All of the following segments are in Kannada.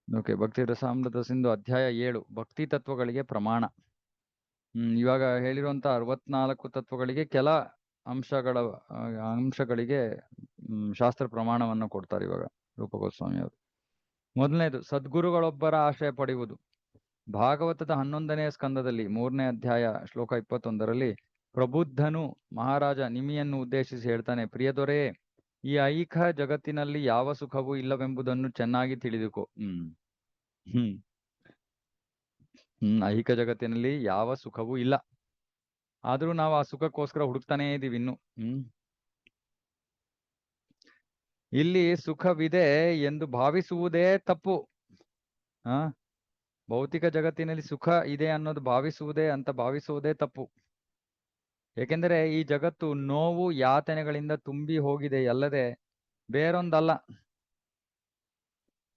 ಓಕೆ. ಭಕ್ತಿ ರಸಾಮೃತ ಸಿಂಧು ಅಧ್ಯಾಯ 7 ಭಕ್ತಿ ತತ್ವಗಳಿಗೆ ಪ್ರಮಾಣ. ಇವಾಗ ಹೇಳಿರುವಂತ 64 ತತ್ವಗಳಿಗೆ ಕೆಲ ಅಂಶಗಳಿಗೆ ಶಾಸ್ತ್ರ ಪ್ರಮಾಣವನ್ನು ಕೊಡ್ತಾರೆ ಇವಾಗ ರೂಪಗೋಸ್ವಾಮಿ ಅವರು. ಮೊದಲನೇದು, ಸದ್ಗುರುಗಳೊಬ್ಬರ ಆಶ್ರಯ ಪಡೆಯುವುದು. ಭಾಗವತದ 11ನೇ ಸ್ಕಂದದಲ್ಲಿ 3ನೇ ಅಧ್ಯಾಯ ಶ್ಲೋಕ 21ರಲ್ಲಿ ಪ್ರಬುದ್ಧನು ಮಹಾರಾಜ ನಿಮಿಯನ್ನು ಉದ್ದೇಶಿಸಿ ಹೇಳ್ತಾನೆ, ಪ್ರಿಯ ದೊರೆಯೇ, ಈ ಐಹಿಕ ಜಗತ್ತಿನಲ್ಲಿ ಯಾವ ಸುಖವೂ ಇಲ್ಲವೆಂಬುದನ್ನು ಚೆನ್ನಾಗಿ ತಿಳಿದುಕೋ. ಐಹಿಕ ಜಗತ್ತಿನಲ್ಲಿ ಯಾವ ಸುಖವೂ ಇಲ್ಲ, ಆದ್ರೂ ನಾವು ಆ ಸುಖಕ್ಕೋಸ್ಕರ ಹುಡುಕ್ತಾನೇ ಇದೀವಿ ಇನ್ನು. ಇಲ್ಲಿ ಸುಖವಿದೆ ಎಂದು ಭಾವಿಸುವುದೇ ತಪ್ಪು. ಭೌತಿಕ ಜಗತ್ತಿನಲ್ಲಿ ಸುಖ ಇದೆ ಅನ್ನೋದು ಭಾವಿಸುವುದೇ ತಪ್ಪು. ಏಕೆಂದರೆ ಈ ಜಗತ್ತು ನೋವು ಯಾತನೆಗಳಿಂದ ತುಂಬಿ ಹೋಗಿದೆ ಅಲ್ಲದೆ ಬೇರೊಂದಲ್ಲ.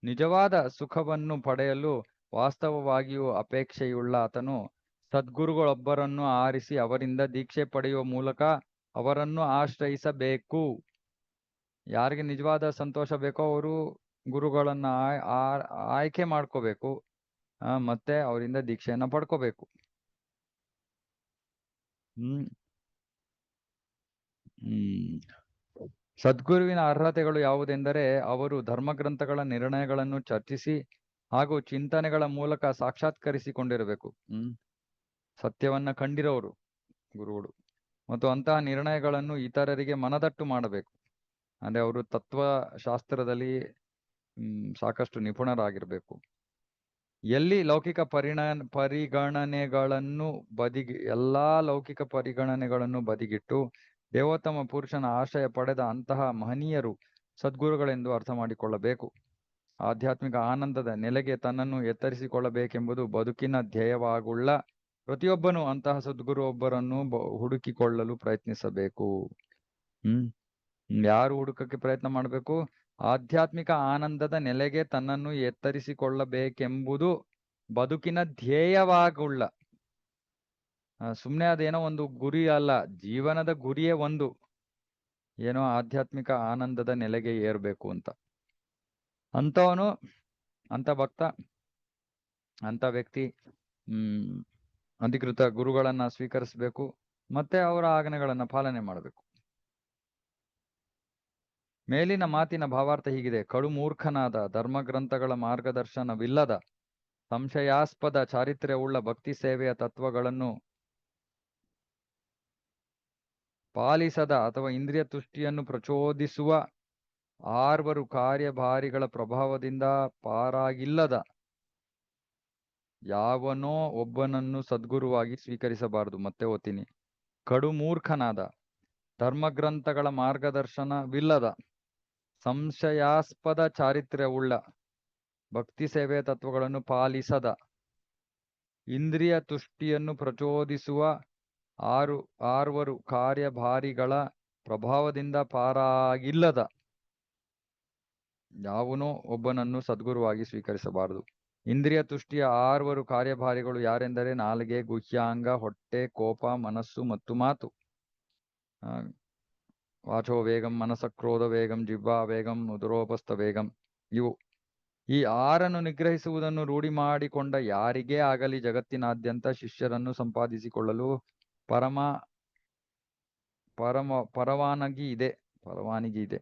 ನಿಜವಾದ ಸುಖವನ್ನು ಪಡೆಯಲು ವಾಸ್ತವವಾಗಿಯೂ ಅಪೇಕ್ಷೆಯುಳ್ಳ ಆತನು ಸದ್ಗುರುಗಳೊಬ್ಬರನ್ನು ಆರಿಸಿ ಅವರಿಂದ ದೀಕ್ಷೆ ಪಡೆಯುವ ಮೂಲಕ ಅವರನ್ನು ಆಶ್ರಯಿಸಬೇಕು. ಯಾರಿಗೆ ನಿಜವಾದ ಸಂತೋಷ ಬೇಕೋ ಅವರು ಗುರುಗಳನ್ನ ಆಯ್ಕೆ ಮಾಡ್ಕೋಬೇಕು, ಮತ್ತೆ ಅವರಿಂದ ದೀಕ್ಷೆಯನ್ನ ಪಡ್ಕೋಬೇಕು. ಸದ್ಗುರುವಿನ ಅರ್ಹತೆಗಳು ಯಾವುದೆಂದರೆ, ಅವರು ಧರ್ಮಗ್ರಂಥಗಳ ನಿರ್ಣಯಗಳನ್ನು ಚರ್ಚಿಸಿ ಹಾಗೂ ಚಿಂತನೆಗಳ ಮೂಲಕ ಸಾಕ್ಷಾತ್ಕರಿಸಿಕೊಂಡಿರಬೇಕು. ಸತ್ಯವನ್ನ ಕಂಡಿರೋರು ಗುರುಗಳು, ಮತ್ತು ಅಂತಹ ನಿರ್ಣಯಗಳನ್ನು ಇತರರಿಗೆ ಮನದಟ್ಟು ಮಾಡಬೇಕು. ಅಂದ್ರೆ ಅವರು ತತ್ವಶಾಸ್ತ್ರದಲ್ಲಿ ಸಾಕಷ್ಟು ನಿಪುಣರಾಗಿರ್ಬೇಕು. ಎಲ್ಲಿ ಲೌಕಿಕ ಎಲ್ಲಾ ಲೌಕಿಕ ಪರಿಗಣನೆಗಳನ್ನು ಬದಿಗಿಟ್ಟು ದೇವೋತ್ತಮ ಪುರುಷನ ಆಶ್ರಯ ಪಡೆದ ಅಂತಹ ಮಹನೀಯರು ಸದ್ಗುರುಗಳೆಂದು ಅರ್ಥ ಮಾಡಿಕೊಳ್ಳಬೇಕು. ಆಧ್ಯಾತ್ಮಿಕ ಆನಂದದ ನೆಲೆಗೆ ತನ್ನನ್ನು ಎತ್ತರಿಸಿಕೊಳ್ಳಬೇಕೆಂಬುದು ಬದುಕಿನ ಧ್ಯೇಯವಾಗುಳ್ಳ ಪ್ರತಿಯೊಬ್ಬನೂ ಅಂತಹ ಸದ್ಗುರು ಒಬ್ಬರನ್ನು ಹುಡುಕಿಕೊಳ್ಳಲು ಪ್ರಯತ್ನಿಸಬೇಕು. ಯಾರು ಹುಡುಕಕ್ಕೆ ಪ್ರಯತ್ನ ಮಾಡಬೇಕು? ಆಧ್ಯಾತ್ಮಿಕ ಆನಂದದ ನೆಲೆಗೆ ತನ್ನನ್ನು ಎತ್ತರಿಸಿಕೊಳ್ಳಬೇಕೆಂಬುದು ಬದುಕಿನ ಧ್ಯೇಯವಾಗುಳ್ಳ. ಸುಮ್ಮನೆ ಅದೇನೋ ಒಂದು ಗುರಿ ಅಲ್ಲ, ಜೀವನದ ಗುರಿಯೇ ಒಂದು, ಏನೋ ಆಧ್ಯಾತ್ಮಿಕ ಆನಂದದ ನೆಲೆಗೆ ಏರ್ಬೇಕು ಅಂತ. ಅಂಥವನು, ಅಂಥ ಭಕ್ತ, ಅಂಥ ವ್ಯಕ್ತಿ ಅಧಿಕೃತ ಗುರುಗಳನ್ನ ಸ್ವೀಕರಿಸಬೇಕು, ಮತ್ತೆ ಅವರ ಆಜ್ಞೆಗಳನ್ನ ಪಾಲನೆ ಮಾಡಬೇಕು. ಮೇಲಿನ ಮಾತಿನ ಭಾವಾರ್ಥ ಹೀಗಿದೆ: ಕಡು ಮೂರ್ಖನಾದ, ಧರ್ಮಗ್ರಂಥಗಳ ಮಾರ್ಗದರ್ಶನವಿಲ್ಲದ, ಸಂಶಯಾಸ್ಪದ ಚಾರಿತ್ರ್ಯವುಳ್ಳ ಭಕ್ತಿ ಸೇವೆಯ ತತ್ವಗಳನ್ನು ಪಾಲಿಸದ ಅಥವಾ ಇಂದ್ರಿಯ ತುಷ್ಟಿಯನ್ನು ಪ್ರಚೋದಿಸುವ ಆರ್ವರು ಕಾರ್ಯಭಾರಿಗಳ ಪ್ರಭಾವದಿಂದ ಪಾರಾಗಿಲ್ಲದ ಯಾವನೋ ಒಬ್ಬನನ್ನು ಸದ್ಗುರುವಾಗಿ ಸ್ವೀಕರಿಸಬಾರದು. ಮತ್ತೆ ಓದ್ತೀನಿ: ಕಡು ಮೂರ್ಖನಾದ, ಧರ್ಮಗ್ರಂಥಗಳ ಮಾರ್ಗದರ್ಶನವಿಲ್ಲದ, ಸಂಶಯಾಸ್ಪದ ಚಾರಿತ್ರ್ಯವುಳ್ಳ, ಭಕ್ತಿ ಸೇವೆಯ ತತ್ವಗಳನ್ನು ಪಾಲಿಸದ, ಇಂದ್ರಿಯ ತುಷ್ಟಿಯನ್ನು ಪ್ರಚೋದಿಸುವ ಆರ್ವರು ಕಾರ್ಯಭಾರಿಗಳ ಪ್ರಭಾವದಿಂದ ಪಾರಾಗಿಲ್ಲದ ಯಾವನೋ ಒಬ್ಬನನ್ನು ಸದ್ಗುರುವಾಗಿ ಸ್ವೀಕರಿಸಬಾರದು. ಇಂದ್ರಿಯ ತುಷ್ಟಿಯ ಆರ್ವರು ಕಾರ್ಯಭಾರಿಗಳು ಯಾರೆಂದರೆ ನಾಲಿಗೆ, ಗುಹ್ಯಾಂಗ, ಹೊಟ್ಟೆ, ಕೋಪ, ಮನಸ್ಸು ಮತ್ತು ಮಾತು. ವಾಚೋ ವೇಗಂ, ಮನಸಕ್ರೋಧ ವೇಗಂ, ಜಿಹ್ವಾ ವೇಗಂ, ಉದರೋಪಸ್ಥ ವೇಗಂ. ಇವು ಈ ಆರನ್ನು ನಿಗ್ರಹಿಸುವುದನ್ನು ರೂಢಿ ಮಾಡಿಕೊಂಡ ಯಾರಿಗೇ ಆಗಲಿ ಜಗತ್ತಿನಾದ್ಯಂತ ಶಿಷ್ಯರನ್ನು ಸಂಪಾದಿಸಿಕೊಳ್ಳಲು ಪರವಾನಗಿ ಇದೆ.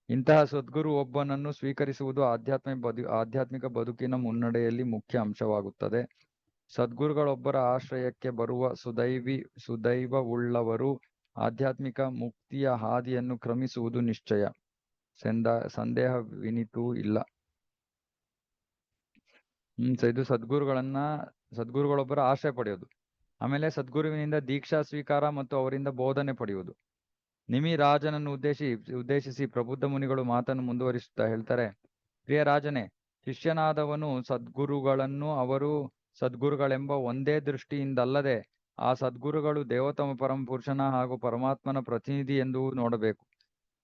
ಇಂತಹ ಸದ್ಗುರು ಒಬ್ಬನನ್ನು ಸ್ವೀಕರಿಸುವುದು ಆಧ್ಯಾತ್ಮಿಕ ಬದುಕಿನ ಮುನ್ನಡೆಯಲ್ಲಿ ಮುಖ್ಯ ಅಂಶವಾಗುತ್ತದೆ. ಸದ್ಗುರುಗಳೊಬ್ಬರ ಆಶ್ರಯಕ್ಕೆ ಬರುವ ಸುದೈವವುಳ್ಳವರು ಆಧ್ಯಾತ್ಮಿಕ ಮುಕ್ತಿಯ ಹಾದಿಯನ್ನು ಕ್ರಮಿಸುವುದು ನಿಶ್ಚಯ, ಸಂದೇಹವಿನಿತೂ ಇಲ್ಲ. ಇದು ಸದ್ಗುರುಗಳೊಬ್ಬರ ಆಶ್ರಯ ಪಡೆಯೋದು. ಆಮೇಲೆ ಸದ್ಗುರುವಿನಿಂದ ದೀಕ್ಷಾ ಸ್ವೀಕಾರ ಮತ್ತು ಅವರಿಂದ ಬೋಧನೆ ಪಡೆಯುವುದು. ನಿಮಿ ರಾಜನನ್ನು ಉದ್ದೇಶಿಸಿ ಪ್ರಬುದ್ಧ ಮುನಿಗಳು ಮಾತನ್ನು ಮುಂದುವರಿಸುತ್ತಾ ಹೇಳ್ತಾರೆ: ಪ್ರಿಯ ರಾಜನೇ, ಶಿಷ್ಯನಾದವನು ಸದ್ಗುರುಗಳನ್ನು ಅವರು ಸದ್ಗುರುಗಳೆಂಬ ಒಂದೇ ದೃಷ್ಟಿಯಿಂದಲ್ಲದೆ ಆ ಸದ್ಗುರುಗಳು ದೇವೋತ್ತಮ ಪರಮಪುರುಷನ ಹಾಗೂ ಪರಮಾತ್ಮನ ಪ್ರತಿನಿಧಿ ಎಂದು ನೋಡಬೇಕು.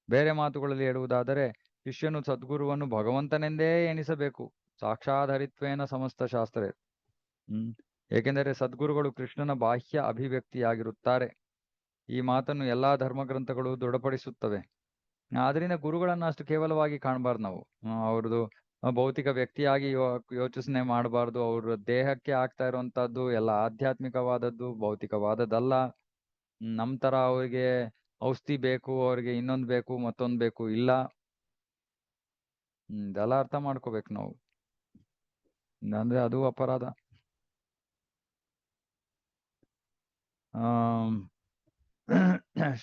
ಬೇರೆ ಮಾತುಗಳಲ್ಲಿ ಹೇಳುವುದಾದರೆ ಶಿಷ್ಯನು ಸದ್ಗುರುವನ್ನು ಭಗವಂತನೆಂದೇ ಎಣಿಸಬೇಕು. ಸಾಕ್ಷಾಧರಿತ್ವೇನ ಸಮಸ್ತ ಶಾಸ್ತ್ರ. ಏಕೆಂದರೆ ಸದ್ಗುರುಗಳು ಕೃಷ್ಣನ ಬಾಹ್ಯ ಅಭಿವ್ಯಕ್ತಿಯಾಗಿರುತ್ತಾರೆ. ಈ ಮಾತನ್ನು ಎಲ್ಲಾ ಧರ್ಮಗ್ರಂಥಗಳು ದೃಢಪಡಿಸುತ್ತವೆ. ಆದ್ರಿಂದ ಗುರುಗಳನ್ನ ಅಷ್ಟು ಕೇವಲವಾಗಿ ಕಾಣಬಾರ್ದು ನಾವು. ಅವ್ರದ್ದು ಭೌತಿಕ ವ್ಯಕ್ತಿಯಾಗಿ ಯೋಚನೆ ಮಾಡಬಾರ್ದು. ಅವ್ರ ದೇಹಕ್ಕೆ ಆಗ್ತಾ ಇರುವಂತಹದ್ದು ಎಲ್ಲ ಆಧ್ಯಾತ್ಮಿಕವಾದದ್ದು, ಭೌತಿಕವಾದದ್ದಲ್ಲ. ನಮ್ ತರ ಅವ್ರಿಗೆ ಔಷಧಿ ಬೇಕು, ಅವ್ರಿಗೆ ಇನ್ನೊಂದ್ ಬೇಕು, ಮತ್ತೊಂದ್ ಬೇಕು ಇಲ್ಲ. ಇದೆಲ್ಲ ಅರ್ಥ ಮಾಡ್ಕೋಬೇಕು ನಾವು. ಅಂದ್ರೆ ಅದು ಅಪರಾಧ.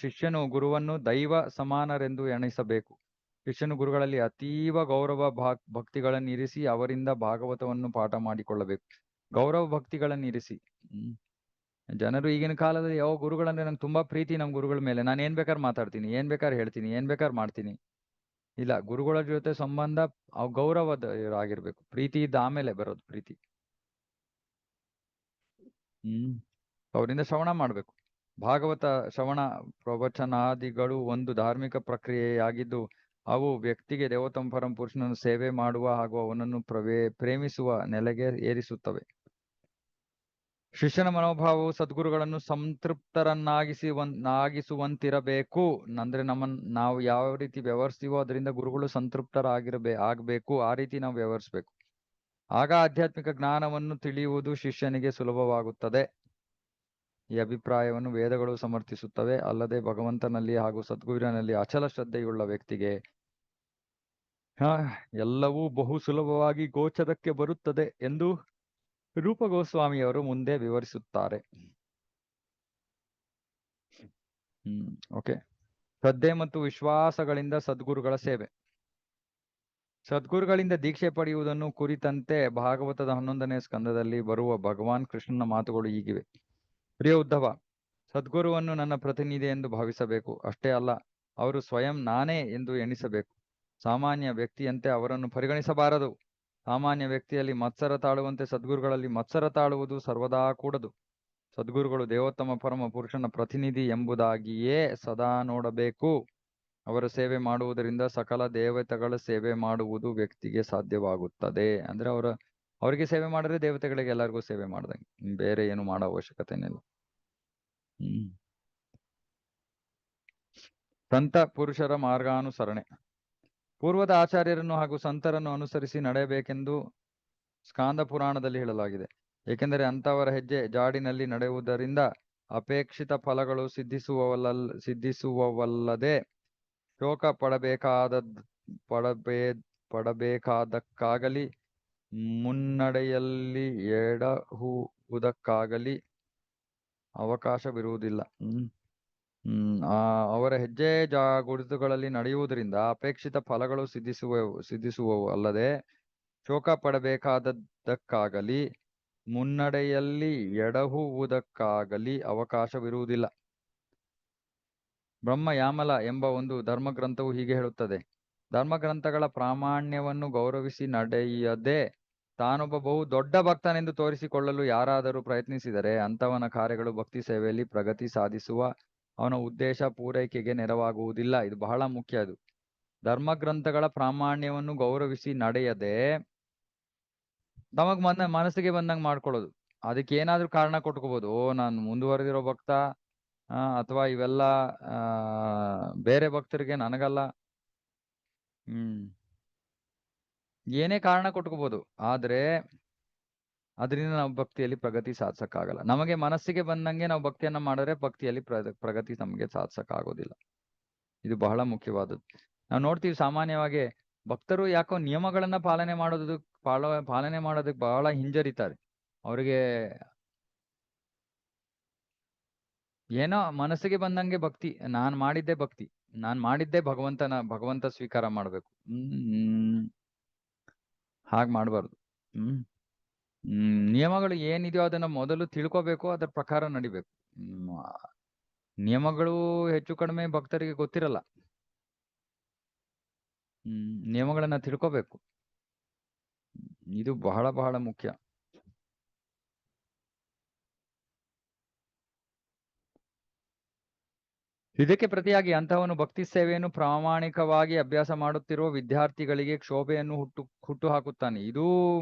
ಶಿಷ್ಯನು ಗುರುವನ್ನು ದೈವ ಸಮಾನರೆಂದು ಎಣಿಸಬೇಕು. ಶಿಷ್ಯನು ಗುರುಗಳಲ್ಲಿ ಅತೀವ ಗೌರವ ಭಕ್ತಿಗಳನ್ನು ಇರಿಸಿ ಅವರಿಂದ ಭಾಗವತವನ್ನು ಪಾಠ ಮಾಡಿಕೊಳ್ಳಬೇಕು. ಗೌರವ ಭಕ್ತಿಗಳನ್ನು ಇರಿಸಿ. ಜನರು ಈಗಿನ ಕಾಲದಲ್ಲಿ ಯಾವ ಗುರುಗಳಂದ್ರೆ ನಂಗೆ ತುಂಬಾ ಪ್ರೀತಿ ನಮ್ ಗುರುಗಳ ಮೇಲೆ, ನಾನು ಏನ್ ಬೇಕಾದ್ರೆ ಮಾತಾಡ್ತೀನಿ, ಏನ್ ಬೇಕಾದ್ರೆ ಹೇಳ್ತೀನಿ, ಏನ್ ಬೇಕಾದ್ರೆ ಮಾಡ್ತೀನಿ. ಇಲ್ಲ, ಗುರುಗಳ ಜೊತೆ ಸಂಬಂಧ ಗೌರವದ ಆಗಿರ್ಬೇಕು. ಪ್ರೀತಿ ಇದ್ದ ಆಮೇಲೆ ಬರೋದು ಪ್ರೀತಿ. ಅವರಿಂದ ಶ್ರವಣ ಮಾಡ್ಬೇಕು. ಭಾಗವತ ಶ್ರವಣ ಪ್ರವಚನಾದಿಗಳು ಒಂದು ಧಾರ್ಮಿಕ ಪ್ರಕ್ರಿಯೆಯಾಗಿದ್ದು ಅವು ವ್ಯಕ್ತಿಗೆ ದೇವೋತ್ತಮ ಪರಮ ಪುರುಷನನ್ನು ಸೇವೆ ಮಾಡುವ ಹಾಗೂ ಅವನನ್ನು ಪ್ರೇಮಿಸುವ ನೆಲೆಗೆ ಏರಿಸುತ್ತವೆ. ಶಿಷ್ಯನ ಮನೋಭಾವವು ಸದ್ಗುರುಗಳನ್ನು ಸಂತೃಪ್ತರನ್ನಾಗಿಸುವಂತಿರಬೇಕು. ಅಂದ್ರೆ ನಾವು ಯಾವ ರೀತಿ ವ್ಯವಹರಿಸ್ತೀವೋ ಅದರಿಂದ ಗುರುಗಳು ಆಗ್ಬೇಕು. ಆ ರೀತಿ ನಾವು ವ್ಯವಹರಿಸ್ಬೇಕು. ಆಗ ಆಧ್ಯಾತ್ಮಿಕ ಜ್ಞಾನವನ್ನು ತಿಳಿಯುವುದು ಶಿಷ್ಯನಿಗೆ ಸುಲಭವಾಗುತ್ತದೆ. ಈ ಅಭಿಪ್ರಾಯವನ್ನು ವೇದಗಳು ಸಮರ್ಥಿಸುತ್ತವೆ. ಅಲ್ಲದೆ ಭಗವಂತನಲ್ಲಿ ಹಾಗೂ ಸದ್ಗುರುವಿನಲ್ಲಿ ಅಚಲ ಶ್ರದ್ಧೆಯುಳ್ಳ ವ್ಯಕ್ತಿಗೆ ಎಲ್ಲವೂ ಬಹು ಸುಲಭವಾಗಿ ಗೋಚರಕ್ಕೆ ಬರುತ್ತದೆ ಎಂದು ರೂಪ ಗೋಸ್ವಾಮಿಯವರು ಮುಂದೆ ವಿವರಿಸುತ್ತಾರೆ. ಓಕೆ. ಶ್ರದ್ಧೆ ಮತ್ತು ವಿಶ್ವಾಸಗಳಿಂದ ಸದ್ಗುರುಗಳ ಸೇವೆ. ಸದ್ಗುರುಗಳಿಂದ ದೀಕ್ಷೆ ಪಡೆಯುವುದನ್ನು ಕುರಿತಂತೆ ಭಾಗವತದ 11ನೇ ಸ್ಕಂದದಲ್ಲಿ ಬರುವ ಭಗವಾನ್ ಕೃಷ್ಣನ ಮಾತುಗಳು ಹೀಗಿವೆ. ಪ್ರಿಯ ಉದ್ಧವ, ಸದ್ಗುರುವನ್ನು ನನ್ನ ಪ್ರತಿನಿಧಿ ಎಂದು ಭಾವಿಸಬೇಕು. ಅಷ್ಟೇ ಅಲ್ಲ, ಅವರು ಸ್ವಯಂ ನಾನೇ ಎಂದು ಎಣಿಸಬೇಕು. ಸಾಮಾನ್ಯ ವ್ಯಕ್ತಿಯಂತೆ ಅವರನ್ನು ಪರಿಗಣಿಸಬಾರದು. ಸಾಮಾನ್ಯ ವ್ಯಕ್ತಿಯಲ್ಲಿ ಮತ್ಸರ ತಾಳುವಂತೆ ಸದ್ಗುರುಗಳಲ್ಲಿ ಮತ್ಸರ ತಾಳುವುದು ಸರ್ವದಾ ಕೂಡದು. ಸದ್ಗುರುಗಳು ದೇವೋತ್ತಮ ಪರಮ ಪುರುಷನ ಪ್ರತಿನಿಧಿ ಎಂಬುದಾಗಿಯೇ ಸದಾ ನೋಡಬೇಕು. ಅವರ ಸೇವೆ ಮಾಡುವುದರಿಂದ ಸಕಲ ದೇವತೆಗಳ ಸೇವೆ ಮಾಡುವುದು ವ್ಯಕ್ತಿಗೆ ಸಾಧ್ಯವಾಗುತ್ತದೆ. ಅಂದ್ರೆ ಅವರಿಗೆ ಸೇವೆ ಮಾಡಿದ್ರೆ ದೇವತೆಗಳಿಗೆ ಎಲ್ಲರಿಗೂ ಸೇವೆ ಮಾಡ್ದಂಗೆ, ಬೇರೆ ಏನು ಮಾಡೋ ಅವಶ್ಯಕತೆನಿಲ್ಲ. ಸಂತ ಪುರುಷರ ಮಾರ್ಗಾನುಸರಣೆ. ಪೂರ್ವದ ಆಚಾರ್ಯರನ್ನು ಹಾಗೂ ಸಂತರನ್ನು ಅನುಸರಿಸಿ ನಡೆಯಬೇಕೆಂದು ಸ್ಕಾಂದ ಪುರಾಣದಲ್ಲಿ ಹೇಳಲಾಗಿದೆ. ಏಕೆಂದರೆ ಅಂತವರ ಹೆಜ್ಜೆ ಜಾಡಿನಲ್ಲಿ ನಡೆಯುವುದರಿಂದ ಅಪೇಕ್ಷಿತ ಫಲಗಳು ಸಿದ್ಧಿಸುವವಲ್ಲದೆ ಶೋಕ ಪಡಬೇಕಾದಕ್ಕಾಗಲಿ ಮುನ್ನಡೆಯಲ್ಲಿ ಎಡಹುವುದಕ್ಕಾಗಲಿ ಅವಕಾಶವಿರುವುದಿಲ್ಲ. ಅವರ ಹೆಜ್ಜೆ ಗುರುತುಗಳಲ್ಲಿ ನಡೆಯುವುದರಿಂದ ಅಪೇಕ್ಷಿತ ಫಲಗಳು ಸಿದ್ಧಿಸುವವು ಅಲ್ಲದೆ ಶೋಕ ಪಡಬೇಕಾದದ್ದಕ್ಕಾಗಲಿ ಮುನ್ನಡೆಯಲ್ಲಿ ಎಡಹುವುದಕ್ಕಾಗಲಿ ಅವಕಾಶವಿರುವುದಿಲ್ಲ. ಬ್ರಹ್ಮಯಾಮಲ ಎಂಬ ಒಂದು ಧರ್ಮಗ್ರಂಥವು ಹೀಗೆ ಹೇಳುತ್ತದೆ. ಧರ್ಮಗ್ರಂಥಗಳ ಪ್ರಾಮಾಣ್ಯವನ್ನು ಗೌರವಿಸಿ ನಡೆಯದೆ ತಾನೊಬ್ಬ ಬಹು ದೊಡ್ಡ ಭಕ್ತನೆಂದು ತೋರಿಸಿಕೊಳ್ಳಲು ಯಾರಾದರೂ ಪ್ರಯತ್ನಿಸಿದರೆ ಅಂಥವನ ಕಾರ್ಯಗಳು ಭಕ್ತಿ ಸೇವೆಯಲ್ಲಿ ಪ್ರಗತಿ ಸಾಧಿಸುವ ಅವನ ಉದ್ದೇಶ ಪೂರೈಕೆಗೆ ನೆರವಾಗುವುದಿಲ್ಲ. ಇದು ಬಹಳ ಮುಖ್ಯ. ಅದು ಧರ್ಮಗ್ರಂಥಗಳ ಪ್ರಾಮಾಣ್ಯವನ್ನು ಗೌರವಿಸಿ ನಡೆಯದೆ ನಮಗ್ ಮನಸ್ಸಿಗೆ ಬಂದಂಗೆ ಮಾಡ್ಕೊಳ್ಳೋದು. ಅದಕ್ಕೆ ಏನಾದ್ರೂ ಕಾರಣ ಕೊಟ್ಕೋಬಹುದು. ನಾನು ಮುಂದುವರೆದಿರೋ ಭಕ್ತ, ಅಥವಾ ಇವೆಲ್ಲ ಬೇರೆ ಭಕ್ತರಿಗೆ ನನಗಲ್ಲ, ಏನೇ ಕಾರಣ ಕೊಟ್ಕೋಬಹುದು. ಆದ್ರೆ ಅದರಿಂದ ನಾವು ಭಕ್ತಿಯಲ್ಲಿ ಪ್ರಗತಿ ಸಾಧಿಸಕ್ಕಾಗಲ್ಲ. ನಮಗೆ ಮನಸ್ಸಿಗೆ ಬಂದಂಗೆ ನಾವು ಭಕ್ತಿಯನ್ನ ಮಾಡಿದ್ರೆ ಭಕ್ತಿಯಲ್ಲಿ ಪ್ರಗತಿ ನಮಗೆ ಸಾಧಿಸಕ್ಕಾಗೋದಿಲ್ಲ. ಇದು ಬಹಳ ಮುಖ್ಯವಾದದ್ದು. ನಾವು ನೋಡ್ತೀವಿ ಸಾಮಾನ್ಯವಾಗಿ ಭಕ್ತರು ಯಾಕೋ ನಿಯಮಗಳನ್ನ ಪಾಲನೆ ಮಾಡೋದಕ್ಕೆ ಬಹಳ ಹಿಂಜರಿತಾರೆ. ಅವ್ರಿಗೆ ಏನೋ ಮನಸ್ಸಿಗೆ ಬಂದಂಗೆ ಭಕ್ತಿ, ನಾನ್ ಮಾಡಿದ್ದೆ ಭಕ್ತಿ, ನಾನ್ ಮಾಡಿದ್ದೆ ಭಗವಂತ ಸ್ವೀಕಾರ ಮಾಡ್ಬೇಕು. ಹಾಗೆ ಮಾಡಬಾರ್ದು. ನಿಯಮಗಳು ಏನಿದೆಯೋ ಅದನ್ನ ಮೊದಲು ತಿಳ್ಕೋಬೇಕು, ಅದರ ಪ್ರಕಾರ ನಡಿಬೇಕು. ನಿಯಮಗಳು ಹೆಚ್ಚು ಕಡಿಮೆ ಭಕ್ತರಿಗೆ ಗೊತ್ತಿರಲ್ಲ. ನಿಯಮಗಳನ್ನ ತಿಳ್ಕೋಬೇಕು. ಇದು ಬಹಳ ಬಹಳ ಮುಖ್ಯ. ಇದಕ್ಕೆ ಪ್ರತಿಯಾಗಿ ಅಂತಹವನು ಭಕ್ತಿ ಸೇವೆಯನ್ನು ಪ್ರಾಮಾಣಿಕವಾಗಿ ಅಭ್ಯಾಸ ಮಾಡುತ್ತಿರುವ ವಿದ್ಯಾರ್ಥಿಗಳಿಗೆ ಕ್ಷೋಭೆಯನ್ನು ಹುಟ್ಟು ಹಾಕುತ್ತಾನೆ. ಇದು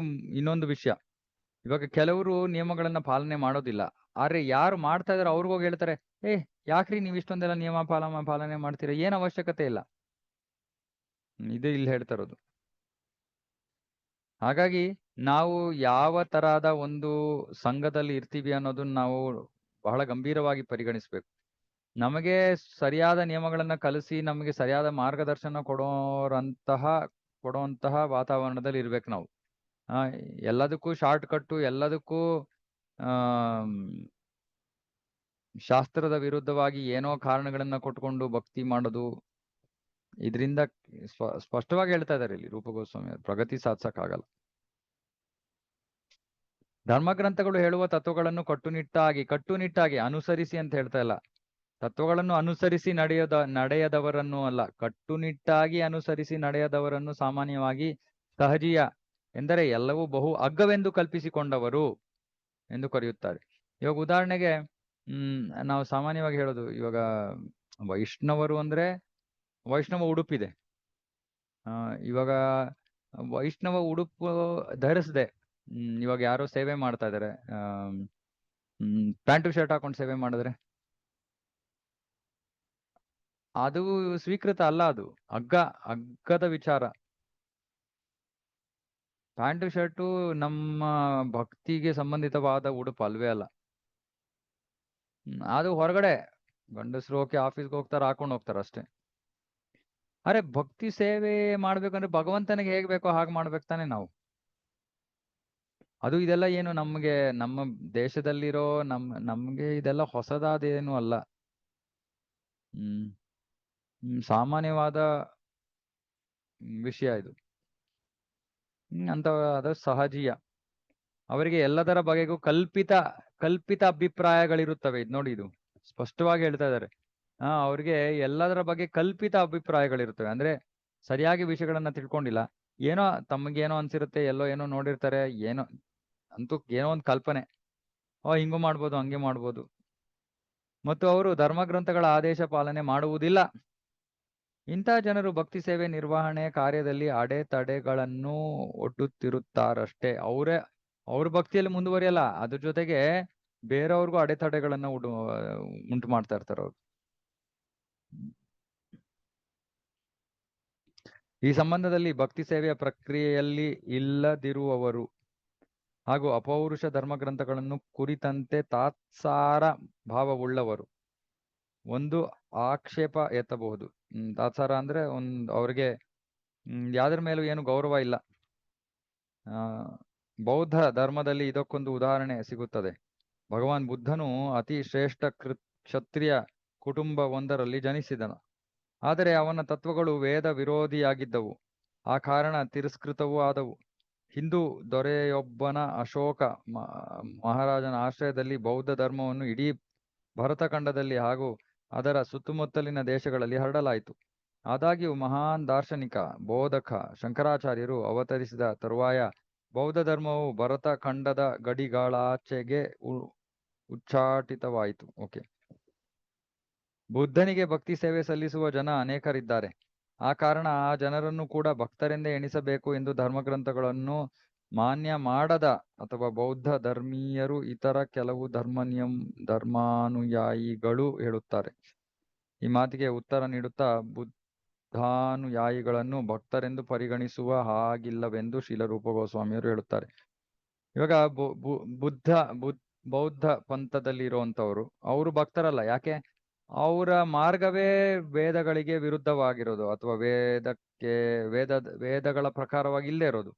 ಇನ್ನೊಂದು ವಿಷಯ. ಇವಾಗ ಕೆಲವರು ನಿಯಮಗಳನ್ನ ಪಾಲನೆ ಮಾಡೋದಿಲ್ಲ. ಆದ್ರೆ ಯಾರು ಮಾಡ್ತಾ ಇದಾರೆ ಅವ್ರಿಗೋಗಿ ಹೇಳ್ತಾರೆ, ಯಾಕ್ರಿ ನೀವ್ ಇಷ್ಟೊಂದೆಲ್ಲ ನಿಯಮ ಪಾಲನೆ ಮಾಡ್ತೀರಾ, ಏನ್ ಅವಶ್ಯಕತೆ ಇಲ್ಲ. ಇದು ಇಲ್ಲಿ ಹೇಳ್ತಾ ಇರೋದು. ಹಾಗಾಗಿ ನಾವು ಯಾವ ತರಹದ ಒಂದು ಸಂಘದಲ್ಲಿ ಇರ್ತೀವಿ ಅನ್ನೋದನ್ನ ನಾವು ಬಹಳ ಗಂಭೀರವಾಗಿ ಪರಿಗಣಿಸ್ಬೇಕು. ನಮಗೆ ಸರಿಯಾದ ನಿಯಮಗಳನ್ನ ಕಲಿಸಿ ನಮಗೆ ಸರಿಯಾದ ಮಾರ್ಗದರ್ಶನ ಕೊಡುವಂತಹ ವಾತಾವರಣದಲ್ಲಿ ಇರ್ಬೇಕು ನಾವು. ಎಲ್ಲದಕ್ಕೂ ಶಾರ್ಟ್ ಕಟ್ಟು, ಎಲ್ಲದಕ್ಕೂ ಶಾಸ್ತ್ರದ ವಿರುದ್ಧವಾಗಿ ಏನೋ ಕಾರಣಗಳನ್ನ ಕೊಟ್ಕೊಂಡು ಭಕ್ತಿ ಮಾಡೋದು, ಇದರಿಂದ ಸ್ಪಷ್ಟವಾಗಿ ಹೇಳ್ತಾ ಇದ್ದಾರೆ ಇಲ್ಲಿ ರೂಪ ಗೋಸ್ವಾಮಿ, ಪ್ರಗತಿ ಸಾಧಿಸಕ್ಕಾಗಲ್ಲ. ಧರ್ಮಗ್ರಂಥಗಳು ಹೇಳುವ ತತ್ವಗಳನ್ನು ಕಟ್ಟುನಿಟ್ಟಾಗಿ ಅನುಸರಿಸಿ ಅಂತ ಹೇಳ್ತಾ ಇಲ್ಲ. ತತ್ವಗಳನ್ನು ಅನುಸರಿಸಿ ನಡೆಯದವರನ್ನು ಅಲ್ಲ, ಕಟ್ಟುನಿಟ್ಟಾಗಿ ಅನುಸರಿಸಿ ನಡೆಯದವರನ್ನು ಸಾಮಾನ್ಯವಾಗಿ ಸಹಜೀಯ ಎಂದರೆ ಎಲ್ಲವೂ ಬಹು ಅಗ್ಗವೆಂದು ಕಲ್ಪಿಸಿಕೊಂಡವರು ಎಂದು ಕರೆಯುತ್ತಾರೆ. ಇವಾಗ ಉದಾಹರಣೆಗೆ ನಾವು ಸಾಮಾನ್ಯವಾಗಿ ಹೇಳೋದು, ಇವಾಗ ವೈಷ್ಣವರು ಅಂದ್ರೆ ವೈಷ್ಣವ ಉಡುಪಿದೆ. ಇವಾಗ ವೈಷ್ಣವ ಉಡುಪು ಧರಿಸದೆ ಇವಾಗ ಯಾರೋ ಸೇವೆ ಮಾಡ್ತಾ ಇದಾರೆ, ಪ್ಯಾಂಟು ಶರ್ಟ್ ಹಾಕೊಂಡು ಸೇವೆ ಮಾಡಿದ್ರೆ ಅದು ಸ್ವೀಕೃತ ಅಲ್ಲ, ಅದು ಅಗ್ಗದ ವಿಚಾರ. ಪ್ಯಾಂಟು ಶರ್ಟು ನಮ್ಮ ಭಕ್ತಿಗೆ ಸಂಬಂಧಿತವಾದ ಉಡುಪು ಅಲ್ವೇ ಅಲ್ಲ. ಅದು ಹೊರಗಡೆ ಗಂಡಸರು ಆಫೀಸ್ಗೆ ಹೋಗ್ತಾರೆ, ಹಾಕೊಂಡು ಹೋಗ್ತಾರೆ ಅಷ್ಟೇ. ಅರೆ ಭಕ್ತಿ ಸೇವೆ ಮಾಡ್ಬೇಕಂದ್ರೆ ಭಗವಂತನಿಗೆ ಹೇಗ್ ಬೇಕೋ ಹಾಗೆ ಮಾಡ್ಬೇಕು ತಾನೆ ನಾವು. ಅದು ಇದೆಲ್ಲ ಏನು ನಮ್ಗೆ ನಮ್ಮ ದೇಶದಲ್ಲಿರೋ ನಮ್ಗೆ ಇದೆಲ್ಲ ಹೊಸದಾದೇನು ಅಲ್ಲ. ಸಾಮಾನ್ಯವಾದ ವಿಷಯ ಇದು. ಅದು ಸಹಜೀಯ. ಅವರಿಗೆ ಎಲ್ಲದರ ಬಗೆಗೂ ಕಲ್ಪಿತ ಅಭಿಪ್ರಾಯಗಳಿರುತ್ತವೆ. ಇದು ನೋಡಿ, ಇದು ಸ್ಪಷ್ಟವಾಗಿ ಹೇಳ್ತಾ ಇದ್ದಾರೆ. ಅವ್ರಿಗೆ ಎಲ್ಲದರ ಬಗ್ಗೆ ಕಲ್ಪಿತ ಅಭಿಪ್ರಾಯಗಳಿರುತ್ತವೆ. ಅಂದ್ರೆ ಸರಿಯಾಗಿ ವಿಷಯಗಳನ್ನ ತಿಳ್ಕೊಂಡಿಲ್ಲ, ಏನೋ ತಮಗೇನೋ ಅನ್ಸಿರುತ್ತೆ, ಎಲ್ಲೋ ಏನೋ ನೋಡಿರ್ತಾರೆ, ಏನೋ ಒಂದು ಕಲ್ಪನೆ, ಹಿಂಗೂ ಮಾಡ್ಬೋದು, ಹಂಗೆ ಮಾಡ್ಬೋದು. ಮತ್ತು ಅವರು ಧರ್ಮಗ್ರಂಥಗಳ ಆದೇಶ ಪಾಲನೆ ಮಾಡುವುದಿಲ್ಲ. ಇಂಥ ಜನರು ಭಕ್ತಿ ಸೇವೆ ನಿರ್ವಹಣೆ ಕಾರ್ಯದಲ್ಲಿ ಅಡೆತಡೆಗಳನ್ನು ಒಡ್ಡುತ್ತಿರುತ್ತಾರಷ್ಟೇ. ಅವ್ರ ಭಕ್ತಿಯಲ್ಲಿ ಮುಂದುವರಿಯಲ್ಲ, ಅದ್ರ ಜೊತೆಗೆ ಬೇರೆಯವ್ರಿಗೂ ಅಡೆತಡೆಗಳನ್ನ ಉಂಟು ಮಾಡ್ತಾ ಇರ್ತಾರೆ ಅವ್ರು. ಈ ಸಂಬಂಧದಲ್ಲಿ ಭಕ್ತಿ ಸೇವೆಯ ಪ್ರಕ್ರಿಯೆಯಲ್ಲಿ ಇಲ್ಲದಿರುವವರು ಹಾಗೂ ಅಪೌರುಷ ಧರ್ಮಗ್ರಂಥಗಳನ್ನು ಕುರಿತಂತೆ ತಾತ್ಸಾರ ಭಾವವುಳ್ಳವರು ಒಂದು ಆಕ್ಷೇಪ ಎತ್ತಬಹುದು. ತಾತ್ಸಾರ ಅಂದ್ರೆ ಅವ್ರಿಗೆ ಯಾವ್ದ್ರ ಮೇಲೂ ಏನು ಗೌರವ ಇಲ್ಲ. ಬೌದ್ಧ ಧರ್ಮದಲ್ಲಿ ಇದಕ್ಕೊಂದು ಉದಾಹರಣೆ ಸಿಗುತ್ತದೆ. ಭಗವಾನ್ ಬುದ್ಧನು ಅತಿ ಶ್ರೇಷ್ಠ ಕ್ಷತ್ರಿಯ ಕುಟುಂಬ ಒಂದರಲ್ಲಿ ಜನಿಸಿದನು. ಆದರೆ ಅವನ ತತ್ವಗಳು ವೇದ ವಿರೋಧಿಯಾಗಿದ್ದವು, ಆ ಕಾರಣ ತಿರಸ್ಕೃತವೂ ಆದವು. ಹಿಂದೂ ದೊರೆಯೊಬ್ಬನ ಅಶೋಕ ಮಹಾರಾಜನ ಆಶ್ರಯದಲ್ಲಿ ಬೌದ್ಧ ಧರ್ಮವನ್ನು ಇಡೀ ಭರತಖಂಡದಲ್ಲಿ ಹಾಗೂ ಅದರ ಸುತ್ತಮುತ್ತಲಿನ ದೇಶಗಳಲ್ಲಿ ಹರಡಲಾಯಿತು. ಆದಾಗ್ಯೂ ಮಹಾನ್ ದಾರ್ಶನಿಕ ಬೋಧಕ ಶಂಕರಾಚಾರ್ಯರು ಅವತರಿಸಿದ ತರುವಾಯ ಬೌದ್ಧ ಧರ್ಮವು ಭರತಖಂಡದ ಗಡಿಗಳಾಚೆಗೆ ಉಚ್ಚಾಟಿತವಾಯಿತು. ಬುದ್ಧನಿಗೆ ಭಕ್ತಿ ಸೇವೆ ಸಲ್ಲಿಸುವ ಜನ ಅನೇಕರಿದ್ದಾರೆ. ಆ ಕಾರಣ ಆ ಜನರನ್ನು ಕೂಡ ಭಕ್ತರೆಂದೇ ಎಣಿಸಬೇಕು ಎಂದು ಧರ್ಮಗ್ರಂಥಗಳನ್ನು ಮಾನ್ಯ ಮಾಡದ ಅಥವಾ ಬೌದ್ಧ ಧರ್ಮೀಯರು ಇತರ ಕೆಲವು ಧರ್ಮಾನುಯಾಯಿಗಳು ಹೇಳುತ್ತಾರೆ. ಈ ಮಾತಿಗೆ ಉತ್ತರ ನೀಡುತ್ತಾ ಬುದ್ಧಾನುಯಾಯಿಗಳನ್ನು ಭಕ್ತರೆಂದು ಪರಿಗಣಿಸುವ ಹಾಗಿಲ್ಲವೆಂದು ಶ್ರೀಲ ರೂಪ ಗೋಸ್ವಾಮಿಯವರು ಹೇಳುತ್ತಾರೆ. ಇವಾಗ ಬೌದ್ಧ ಪಂಥದಲ್ಲಿ ಇರುವಂತವ್ರು ಅವರು ಭಕ್ತರಲ್ಲ. ಯಾಕೆ? ಅವರ ಮಾರ್ಗವೇ ವೇದಗಳಿಗೆ ವಿರುದ್ಧವಾಗಿರೋದು, ಅಥವಾ ವೇದಗಳ ಪ್ರಕಾರವಾಗಿ ಇಲ್ಲೇ ಇರೋದು.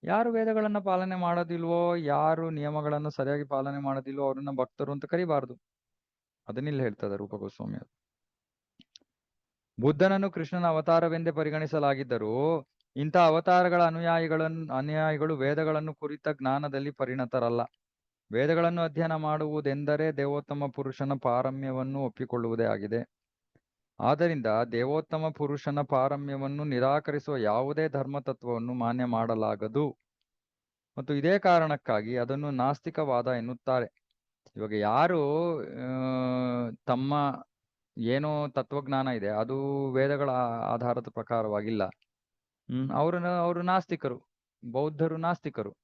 ಯಾರು ವೇದಗಳನ್ನ ಪಾಲನೆ ಮಾಡೋದಿಲ್ವೋ, ಯಾರು ನಿಯಮಗಳನ್ನು ಸರಿಯಾಗಿ ಪಾಲನೆ ಮಾಡೋದಿಲ್ವೋ ಅವ್ರನ್ನ ಭಕ್ತರು ಅಂತ ಕರಿಬಾರದು. ಅದನ್ನಿಲ್ಲಿ ಹೇಳ್ತದೆ ರೂಪ ಗೋಸ್ವಾಮಿ ಅವರು. ಬುದ್ಧನನ್ನು ಕೃಷ್ಣನ ಅವತಾರವೆಂದೇ ಪರಿಗಣಿಸಲಾಗಿದ್ದರೂ ಇಂಥ ಅವತಾರಗಳ ಅನುಯಾಯಿಗಳು ವೇದಗಳನ್ನು ಕುರಿತ ಜ್ಞಾನದಲ್ಲಿ ಪರಿಣತರಲ್ಲ. ವೇದಗಳನ್ನು ಅಧ್ಯಯನ ಮಾಡುವುದೆಂದರೆ ದೇವೋತ್ತಮ ಪುರುಷನ ಪಾರಮ್ಯವನ್ನು ಒಪ್ಪಿಕೊಳ್ಳುವುದೇ ಆಗಿದೆ. ಆದ್ದರಿಂದ ದೇವೋತ್ತಮ ಪುರುಷನ ಪಾರಮ್ಯವನ್ನು ನಿರಾಕರಿಸುವ ಯಾವುದೇ ಧರ್ಮತತ್ವವನ್ನು ಮಾನ್ಯ ಮಾಡಲಾಗದು. ಮತ್ತು ಇದೇ ಕಾರಣಕ್ಕಾಗಿ ಅದನ್ನು ನಾಸ್ತಿಕವಾದ ಎನ್ನುತ್ತಾರೆ. ಇವಾಗ ಯಾರು ತಮ್ಮ ಏನೋ ತತ್ವಜ್ಞಾನ ಇದೆ ಅದು ವೇದಗಳ ಆಧಾರದ ಪ್ರಕಾರವಾಗಿಲ್ಲ, ಅವರು ನಾಸ್ತಿಕರು. ಬೌದ್ಧರು ನಾಸ್ತಿಕರು.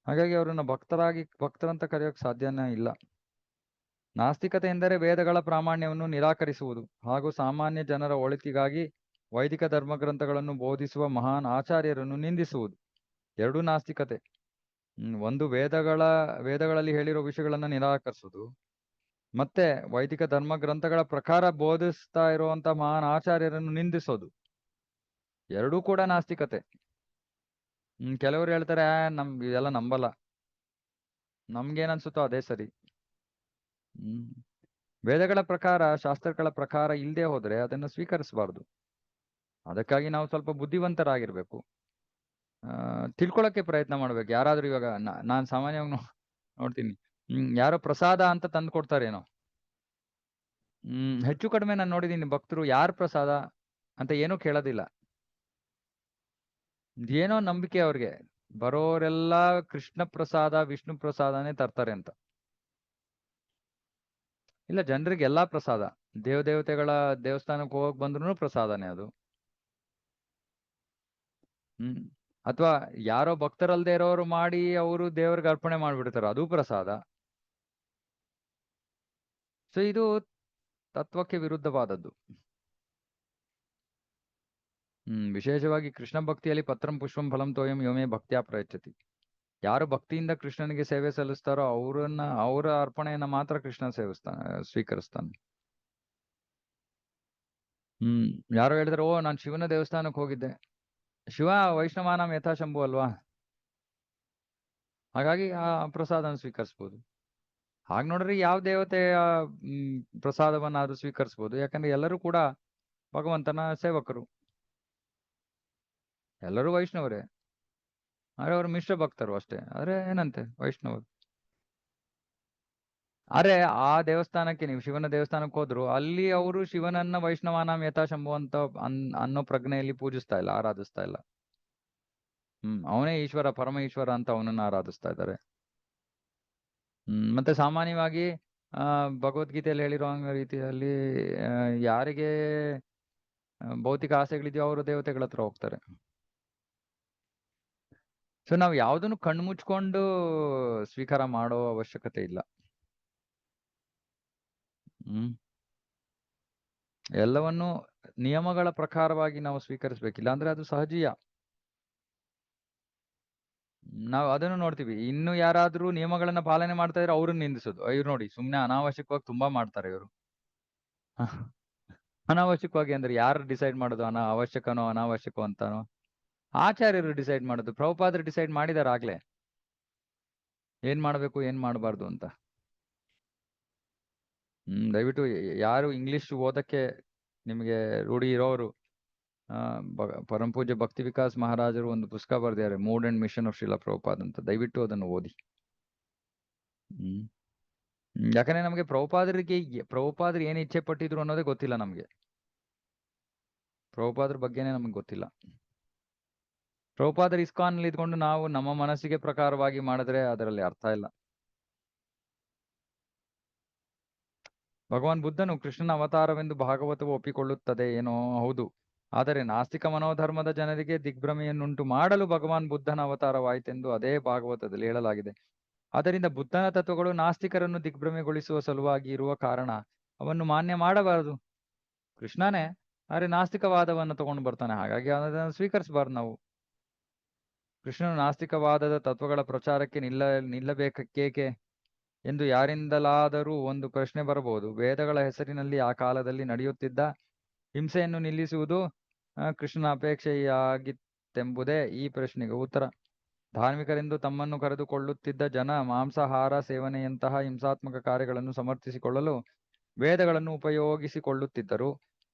ಹಾಗಾಗಿ ಅವರನ್ನ ಭಕ್ತರಂತ ಕರೆಯೋಕೆ ಸಾಧ್ಯನೇ ಇಲ್ಲ. ನಾಸ್ತಿಕತೆ ಎಂದರೆ ವೇದಗಳ ಪ್ರಾಮಾಣ್ಯವನ್ನು ನಿರಾಕರಿಸುವುದು ಹಾಗೂ ಸಾಮಾನ್ಯ ಜನರ ಒಳಿತಿಗಾಗಿ ವೈದಿಕ ಧರ್ಮಗ್ರಂಥಗಳನ್ನು ಬೋಧಿಸುವ ಮಹಾನ್ ಆಚಾರ್ಯರನ್ನು ನಿಂದಿಸುವುದು. ಎರಡೂ ನಾಸ್ತಿಕತೆ. ಒಂದು ವೇದಗಳಲ್ಲಿ ಹೇಳಿರೋ ವಿಷಯಗಳನ್ನ ನಿರಾಕರಿಸೋದು, ಮತ್ತೆ ವೈದಿಕ ಧರ್ಮ ಗ್ರಂಥಗಳ ಪ್ರಕಾರ ಬೋಧಿಸ್ತಾ ಇರುವಂತ ಮಹಾನ್ ಆಚಾರ್ಯರನ್ನು ನಿಂದಿಸೋದು, ಎರಡೂ ಕೂಡ ನಾಸ್ತಿಕತೆ. ಕೆಲವರು ಹೇಳ್ತಾರೆ ಇದೆಲ್ಲ ನಂಬಲ್ಲ, ನಮ್ಗೇನನ್ಸುತ್ತೋ ಅದೇ ಸರಿ. ವೇದಗಳ ಪ್ರಕಾರ, ಶಾಸ್ತ್ರಗಳ ಪ್ರಕಾರ ಇಲ್ಲದೆ ಹೋದ್ರೆ ಅದನ್ನ ಸ್ವೀಕರಿಸಬಾರ್ದು. ಅದಕ್ಕಾಗಿ ನಾವು ಸ್ವಲ್ಪ ಬುದ್ಧಿವಂತರಾಗಿರ್ಬೇಕು, ತಿಳ್ಕೊಳಕ್ಕೆ ಪ್ರಯತ್ನ ಮಾಡ್ಬೇಕು. ಯಾರಾದ್ರೂ ಇವಾಗ ನಾನ್ ಸಾಮಾನ್ಯವಾಗಿ ನೋಡ್ತೀನಿ, ಯಾರೋ ಪ್ರಸಾದ ಅಂತ ತಂದು ಕೊಡ್ತಾರೇನೋ, ಹೆಚ್ಚು ಕಡಿಮೆ ನಾನು ನೋಡಿದೀನಿ ಭಕ್ತರು ಯಾರ್ ಪ್ರಸಾದ ಅಂತ ಏನೂ ಕೇಳೋದಿಲ್ಲ. ಏನೋ ನಂಬಿಕೆ ಅವ್ರಿಗೆ, ಬರೋರೆಲ್ಲ ಕೃಷ್ಣ ಪ್ರಸಾದ ವಿಷ್ಣು ಪ್ರಸಾದನೇ ತರ್ತಾರೆ ಅಂತ. ಇಲ್ಲ, ಜನರಿಗೆ ಎಲ್ಲಾ ಪ್ರಸಾದ, ದೇವತೆಗಳ ದೇವಸ್ಥಾನಕ್ಕೆ ಹೋಗಕ್ ಬಂದ್ರು ಪ್ರಸಾದನೇ ಅದು. ಅಥವಾ ಯಾರೋ ಭಕ್ತರಲ್ದೇ ಇರೋರು ಮಾಡಿ ಅವರು ದೇವರಿಗೆ ಅರ್ಪಣೆ ಮಾಡ್ಬಿಡ್ತಾರೆ, ಅದು ಪ್ರಸಾದ. ಸೊ ಇದು ತತ್ವಕ್ಕೆ ವಿರುದ್ಧವಾದದ್ದು. ವಿಶೇಷವಾಗಿ ಕೃಷ್ಣ ಭಕ್ತಿಯಲ್ಲಿ ಪತ್ರಂ ಪುಷ್ಪಂ ಫಲಂ ತೋಯಂ ಯೋಮೇ ಭಕ್ತ್ಯಾ ಪ್ರಯಚ್ಛತಿ. ಯಾರು ಭಕ್ತಿಯಿಂದ ಕೃಷ್ಣನಿಗೆ ಸೇವೆ ಸಲ್ಲಿಸ್ತಾರೋ ಅವರ ಅರ್ಪಣೆಯನ್ನ ಮಾತ್ರ ಕೃಷ್ಣ ಸ್ವೀಕರಿಸ್ತಾನೆ. ಯಾರೋ ಹೇಳಿದ್ರೆ, ಓ ನಾನು ಶಿವನ ದೇವಸ್ಥಾನಕ್ಕೆ ಹೋಗಿದ್ದೆ, ಶಿವ ವೈಷ್ಣವಾನಾಂ ಯಥಾಶಂಭು ಅಲ್ವಾ, ಹಾಗಾಗಿ ಆ ಪ್ರಸಾದನ ಸ್ವೀಕರಿಸ್ಬೋದು. ಹಾಗೆ ನೋಡ್ರಿ ಯಾವ ದೇವತೆಯ ಪ್ರಸಾದವನ್ನಾದ್ರೂ ಸ್ವೀಕರಿಸ್ಬೋದು, ಯಾಕಂದ್ರೆ ಎಲ್ಲರೂ ಕೂಡ ಭಗವಂತನ ಸೇವಕರು, ಎಲ್ಲರೂ ವೈಷ್ಣವರೇ. ಆದ್ರೆ ಅವರು ಮಿಶ್ರ ಭಕ್ತರು ಅಷ್ಟೇ, ಆದ್ರೆ ಏನಂತೆ ವೈಷ್ಣವರು. ಅರೆ ಆ ದೇವಸ್ಥಾನಕ್ಕೆ, ನೀವು ಶಿವನ ದೇವಸ್ಥಾನಕ್ಕೆ ಹೋದ್ರು ಅಲ್ಲಿ ಅವರು ಶಿವನನ್ನ ವೈಷ್ಣವಾನಾಂ ಯಥಾಶಂಭು ಅಂತ ಅನ್ನೋ ಪ್ರಜ್ಞೆಯಲ್ಲಿ ಪೂಜಿಸ್ತಾ ಇಲ್ಲ, ಆರಾಧಿಸ್ತಾ ಇಲ್ಲ. ಅವನೇ ಈಶ್ವರ, ಪರಮ ಈಶ್ವರ ಅಂತ ಅವನನ್ನ ಆರಾಧಿಸ್ತಾ ಇದ್ದಾರೆ. ಮತ್ತೆ ಸಾಮಾನ್ಯವಾಗಿ ಭಗವದ್ಗೀತೆಯಲ್ಲಿ ಹೇಳಿರೋ ರೀತಿಯಲ್ಲಿ ಯಾರಿಗೆ ಭೌತಿಕ ಆಸೆಗಳಿದೆಯೋ ಅವರು ದೇವತೆಗಳ ಹತ್ರ ಹೋಗ್ತಾರೆ. ಸೊ ನಾವು ಯಾವುದನ್ನು ಕಣ್ಮುಚ್ಕೊಂಡು ಸ್ವೀಕಾರ ಮಾಡೋ ಅವಶ್ಯಕತೆ ಇಲ್ಲ. ಎಲ್ಲವನ್ನು ನಿಯಮಗಳ ಪ್ರಕಾರವಾಗಿ ನಾವು ಸ್ವೀಕರಿಸ್ಬೇಕಿಲ್ಲ ಅಂದ್ರೆ ಅದು ಸಹಜೀಯ. ನಾವು ಅದನ್ನು ನೋಡ್ತೀವಿ. ಇನ್ನು ಯಾರಾದ್ರೂ ನಿಯಮಗಳನ್ನ ಪಾಲನೆ ಮಾಡ್ತಾ ಇದ್ರೆ ಅವ್ರನ್ನ ನಿಂದಿಸೋದು, ಇವ್ರು ನೋಡಿ ಸುಮ್ನೆ ಅನಾವಶ್ಯಕವಾಗಿ ತುಂಬಾ ಮಾಡ್ತಾರೆ ಇವರು. ಅನಾವಶ್ಯಕವಾಗಿ ಅಂದ್ರೆ ಯಾರು ಡಿಸೈಡ್ ಮಾಡೋದು ಅವಶ್ಯಕನೋ ಅನಾವಶ್ಯಕೋ ಅಂತಾನೋ? ಆಚಾರ್ಯರು ಡಿಸೈಡ್ ಮಾಡೋದು. ಪ್ರಭುಪಾದರು ಡಿಸೈಡ್ ಮಾಡಿದಾರೆ ಆಗ್ಲೇ ಏನ್ ಮಾಡ್ಬೇಕು ಏನ್ ಮಾಡಬಾರ್ದು ಅಂತ. ದಯವಿಟ್ಟು ಯಾರು ಇಂಗ್ಲಿಷ್ ಓದಕ್ಕೆ ನಿಮಗೆ ರೂಢಿ ಇರೋರು, ಪರಮ ಪೂಜ್ಯ ಭಕ್ತಿ ವಿಕಾಸ್ ಮಹಾರಾಜರು ಒಂದು ಪುಸ್ತಕ ಬರೆದಿದ್ದಾರೆ, mood and mission of Shrila Prabhupad ಅಂತ. ದಯವಿಟ್ಟು ಅದನ್ನು ಓದಿ. ಯಾಕಂದ್ರೆ ನಮಗೆ ಪ್ರಭುಪಾದರು ಏನ್ ಇಚ್ಛೆ ಪಟ್ಟಿದ್ರು ಅನ್ನೋದೇ ಗೊತ್ತಿಲ್ಲ ನಮ್ಗೆ. ಪ್ರಭುಪಾದ್ರ ಬಗ್ಗೆನೇ ನಮ್ಗೆ ಗೊತ್ತಿಲ್ಲ. ಪ್ರಭುಪಾದರು ಇಸ್ಕಾನ್ನಲ್ಲಿ ಇದ್ಕೊಂಡು ನಾವು ನಮ್ಮ ಮನಸ್ಸಿಗೆ ಪ್ರಕಾರವಾಗಿ ಮಾಡಿದ್ರೆ ಅದರಲ್ಲಿ ಅರ್ಥ ಇಲ್ಲ. ಭಗವಾನ್ ಬುದ್ಧನು ಕೃಷ್ಣನ ಅವತಾರವೆಂದು ಭಾಗವತವು ಒಪ್ಪಿಕೊಳ್ಳುತ್ತದೆ ಏನೋ ಹೌದು, ಆದರೆ ನಾಸ್ತಿಕ ಮನೋಧರ್ಮದ ಜನರಿಗೆ ದಿಗ್ಭ್ರಮೆಯನ್ನುಂಟು ಮಾಡಲು ಭಗವಾನ್ ಬುದ್ಧನ ಅವತಾರವಾಯಿತೆಂದು ಅದೇ ಭಾಗವತದಲ್ಲಿ ಹೇಳಲಾಗಿದೆ. ಆದ್ದರಿಂದ ಬುದ್ಧನ ತತ್ವಗಳು ನಾಸ್ತಿಕರನ್ನು ದಿಗ್ಭ್ರಮೆಗೊಳಿಸುವ ಸಲುವಾಗಿ ಇರುವ ಕಾರಣ ಅವನ್ನು ಮಾನ್ಯ ಮಾಡಬಾರದು. ಕೃಷ್ಣನೇ ಆದರೆ ನಾಸ್ತಿಕವಾದವನ್ನು ತಗೊಂಡು ಬರ್ತಾನೆ, ಹಾಗಾಗಿ ಅದನ್ನು ಸ್ವೀಕರಿಸಬಾರ್ದು ನಾವು. ಕೃಷ್ಣನು ನಾಸ್ತಿಕವಾದದ ತತ್ವಗಳ ಪ್ರಚಾರಕ್ಕೆ ನಿಲ್ಲಬೇಕೇಕೆ ಎಂದು ಯಾರಿಂದಲಾದರೂ ಒಂದು ಪ್ರಶ್ನೆ ಬರಬಹುದು. ವೇದಗಳ ಹೆಸರಿನಲ್ಲಿ ಆ ಕಾಲದಲ್ಲಿ ನಡೆಯುತ್ತಿದ್ದ ಹಿಂಸೆಯನ್ನು ನಿಲ್ಲಿಸುವುದು ಕೃಷ್ಣನ ಅಪೇಕ್ಷೆಯಾಗಿತ್ತೆಂಬುದೇ ಈ ಪ್ರಶ್ನೆಗೆ ಉತ್ತರ. ಧಾರ್ಮಿಕರೆಂದು ತಮ್ಮನ್ನು ಕರೆದುಕೊಳ್ಳುತ್ತಿದ್ದ ಜನ ಮಾಂಸಾಹಾರ ಸೇವನೆಯಂತಹ ಹಿಂಸಾತ್ಮಕ ಕಾರ್ಯಗಳನ್ನು ಸಮರ್ಥಿಸಿಕೊಳ್ಳಲು ವೇದಗಳನ್ನು ಉಪಯೋಗಿಸಿಕೊಳ್ಳುತ್ತಿದ್ದರು.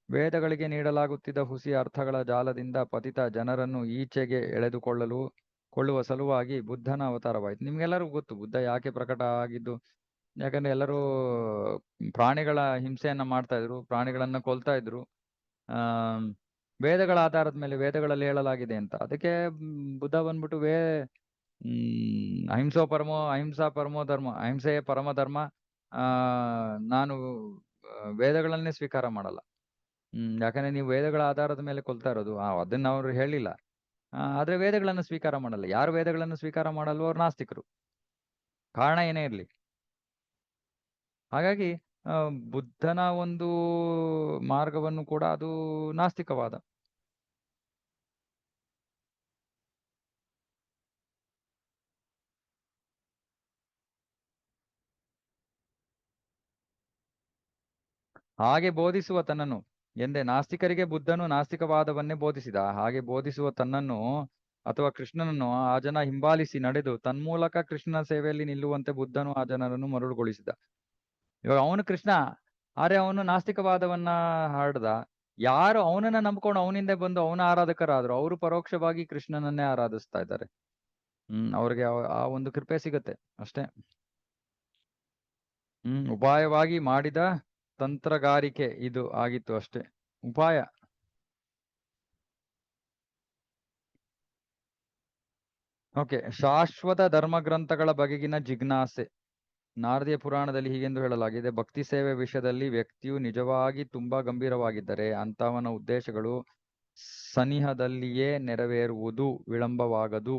ವೇದಗಳಿಗೆ ನೀಡಲಾಗುತ್ತಿದ್ದ ಹುಸಿ ಅರ್ಥಗಳ ಜಾಲದಿಂದ ಪತಿತ ಜನರನ್ನು ಈಚೆಗೆ ಕೊಳ್ಳುವ ಸಲುವಾಗಿ ಬುದ್ಧನ ಅವತಾರವಾಯಿತು. ನಿಮ್ಗೆಲ್ಲರಿಗೂ ಗೊತ್ತು ಬುದ್ಧ ಯಾಕೆ ಪ್ರಕಟ ಆಗಿದ್ದು. ಯಾಕಂದ್ರೆ ಎಲ್ಲರೂ ಪ್ರಾಣಿಗಳ ಹಿಂಸೆಯನ್ನ ಮಾಡ್ತಾ ಇದ್ರು, ಪ್ರಾಣಿಗಳನ್ನ ಕೊಲ್ತಾ ಇದ್ರು, ವೇದಗಳ ಆಧಾರದ ಮೇಲೆ, ವೇದಗಳಲ್ಲಿ ಹೇಳಲಾಗಿದೆ ಅಂತ. ಅದಕ್ಕೆ ಬುದ್ಧ ಬಂದ್ಬಿಟ್ಟು ಅಹಿಂಸಾ ಪರಮೋ ಧರ್ಮ, ಅಹಿಂಸೆಯೇ ಪರಮ ಧರ್ಮ, ನಾನು ವೇದಗಳನ್ನೇ ಸ್ವೀಕಾರ ಮಾಡಲ್ಲ. ಯಾಕಂದ್ರೆ ನೀವು ವೇದಗಳ ಆಧಾರದ ಮೇಲೆ ಕೊಲ್ತಾ ಇರೋದು, ಅದನ್ನ ಅವ್ರು ಹೇಳಿಲ್ಲ. ಆದ್ರೆ ವೇದಗಳನ್ನು ಸ್ವೀಕಾರ ಮಾಡಲ್ಲ. ಯಾರು ವೇದಗಳನ್ನು ಸ್ವೀಕಾರ ಮಾಡಲ್ವೋ ಅವ್ರು ನಾಸ್ತಿಕರು, ಕಾರಣ ಏನೇ ಇರ್ಲಿ. ಹಾಗಾಗಿ ಬುದ್ಧನ ಒಂದು ಮಾರ್ಗವನ್ನು ಕೂಡ ಅದು ನಾಸ್ತಿಕವಾದ. ಹಾಗೆ ಬೋಧಿಸುವ ತನ್ನನ್ನು ಎಂದೇ ನಾಸ್ತಿಕರಿಗೆ ಬುದ್ಧನು ನಾಸ್ತಿಕವಾದವನ್ನೇ ಬೋಧಿಸಿದ. ಹಾಗೆ ಬೋಧಿಸುವ ತನ್ನನ್ನು ಅಥವಾ ಕೃಷ್ಣನನ್ನು ಆ ಜನ ಹಿಂಬಾಲಿಸಿ ನಡೆದು ತನ್ಮೂಲಕ ಕೃಷ್ಣನ ಸೇವೆಯಲ್ಲಿ ನಿಲ್ಲುವಂತೆ ಬುದ್ಧನು ಆ ಜನರನ್ನು ಮರುಳುಗೊಳಿಸಿದ. ಇವಾಗ ಅವನು ಕೃಷ್ಣ, ಆದ್ರೆ ಅವನು ನಾಸ್ತಿಕವಾದವನ್ನ ಹರಡ್ದ. ಯಾರು ಅವನನ್ನ ನಂಬ್ಕೊಂಡು ಅವನಿಂದ ಬಂದು ಅವನ ಆರಾಧಕರಾದ್ರು ಅವರು ಪರೋಕ್ಷವಾಗಿ ಕೃಷ್ಣನನ್ನೇ ಆರಾಧಿಸ್ತಾ ಇದ್ದಾರೆ. ಅವ್ರಿಗೆ ಆ ಒಂದು ಕೃಪೆ ಸಿಗತ್ತೆ ಅಷ್ಟೇ. ಉಪಾಯವಾಗಿ ಮಾಡಿದ ತಂತ್ರಗಾರಿಕೆ ಇದು ಆಗಿತ್ತು ಅಷ್ಟೇ, ಉಪಾಯ. ಓಕೆ, ಶಾಶ್ವತ ಧರ್ಮಗ್ರಂಥಗಳ ಬಗೆಗಿನ ಜಿಜ್ಞಾಸೆ. ನಾರದೀಯ ಪುರಾಣದಲ್ಲಿ ಹೀಗೆಂದು ಹೇಳಲಾಗಿದೆ: ಭಕ್ತಿ ಸೇವೆ ವಿಷಯದಲ್ಲಿ ವ್ಯಕ್ತಿಯು ನಿಜವಾಗಿ ತುಂಬಾ ಗಂಭೀರವಾಗಿದ್ದರೆ ಅಂತವನ ಉದ್ದೇಶಗಳು ಸನಿಹದಲ್ಲಿಯೇ ನೆರವೇರುವುದು ವಿಳಂಬವಾಗದು.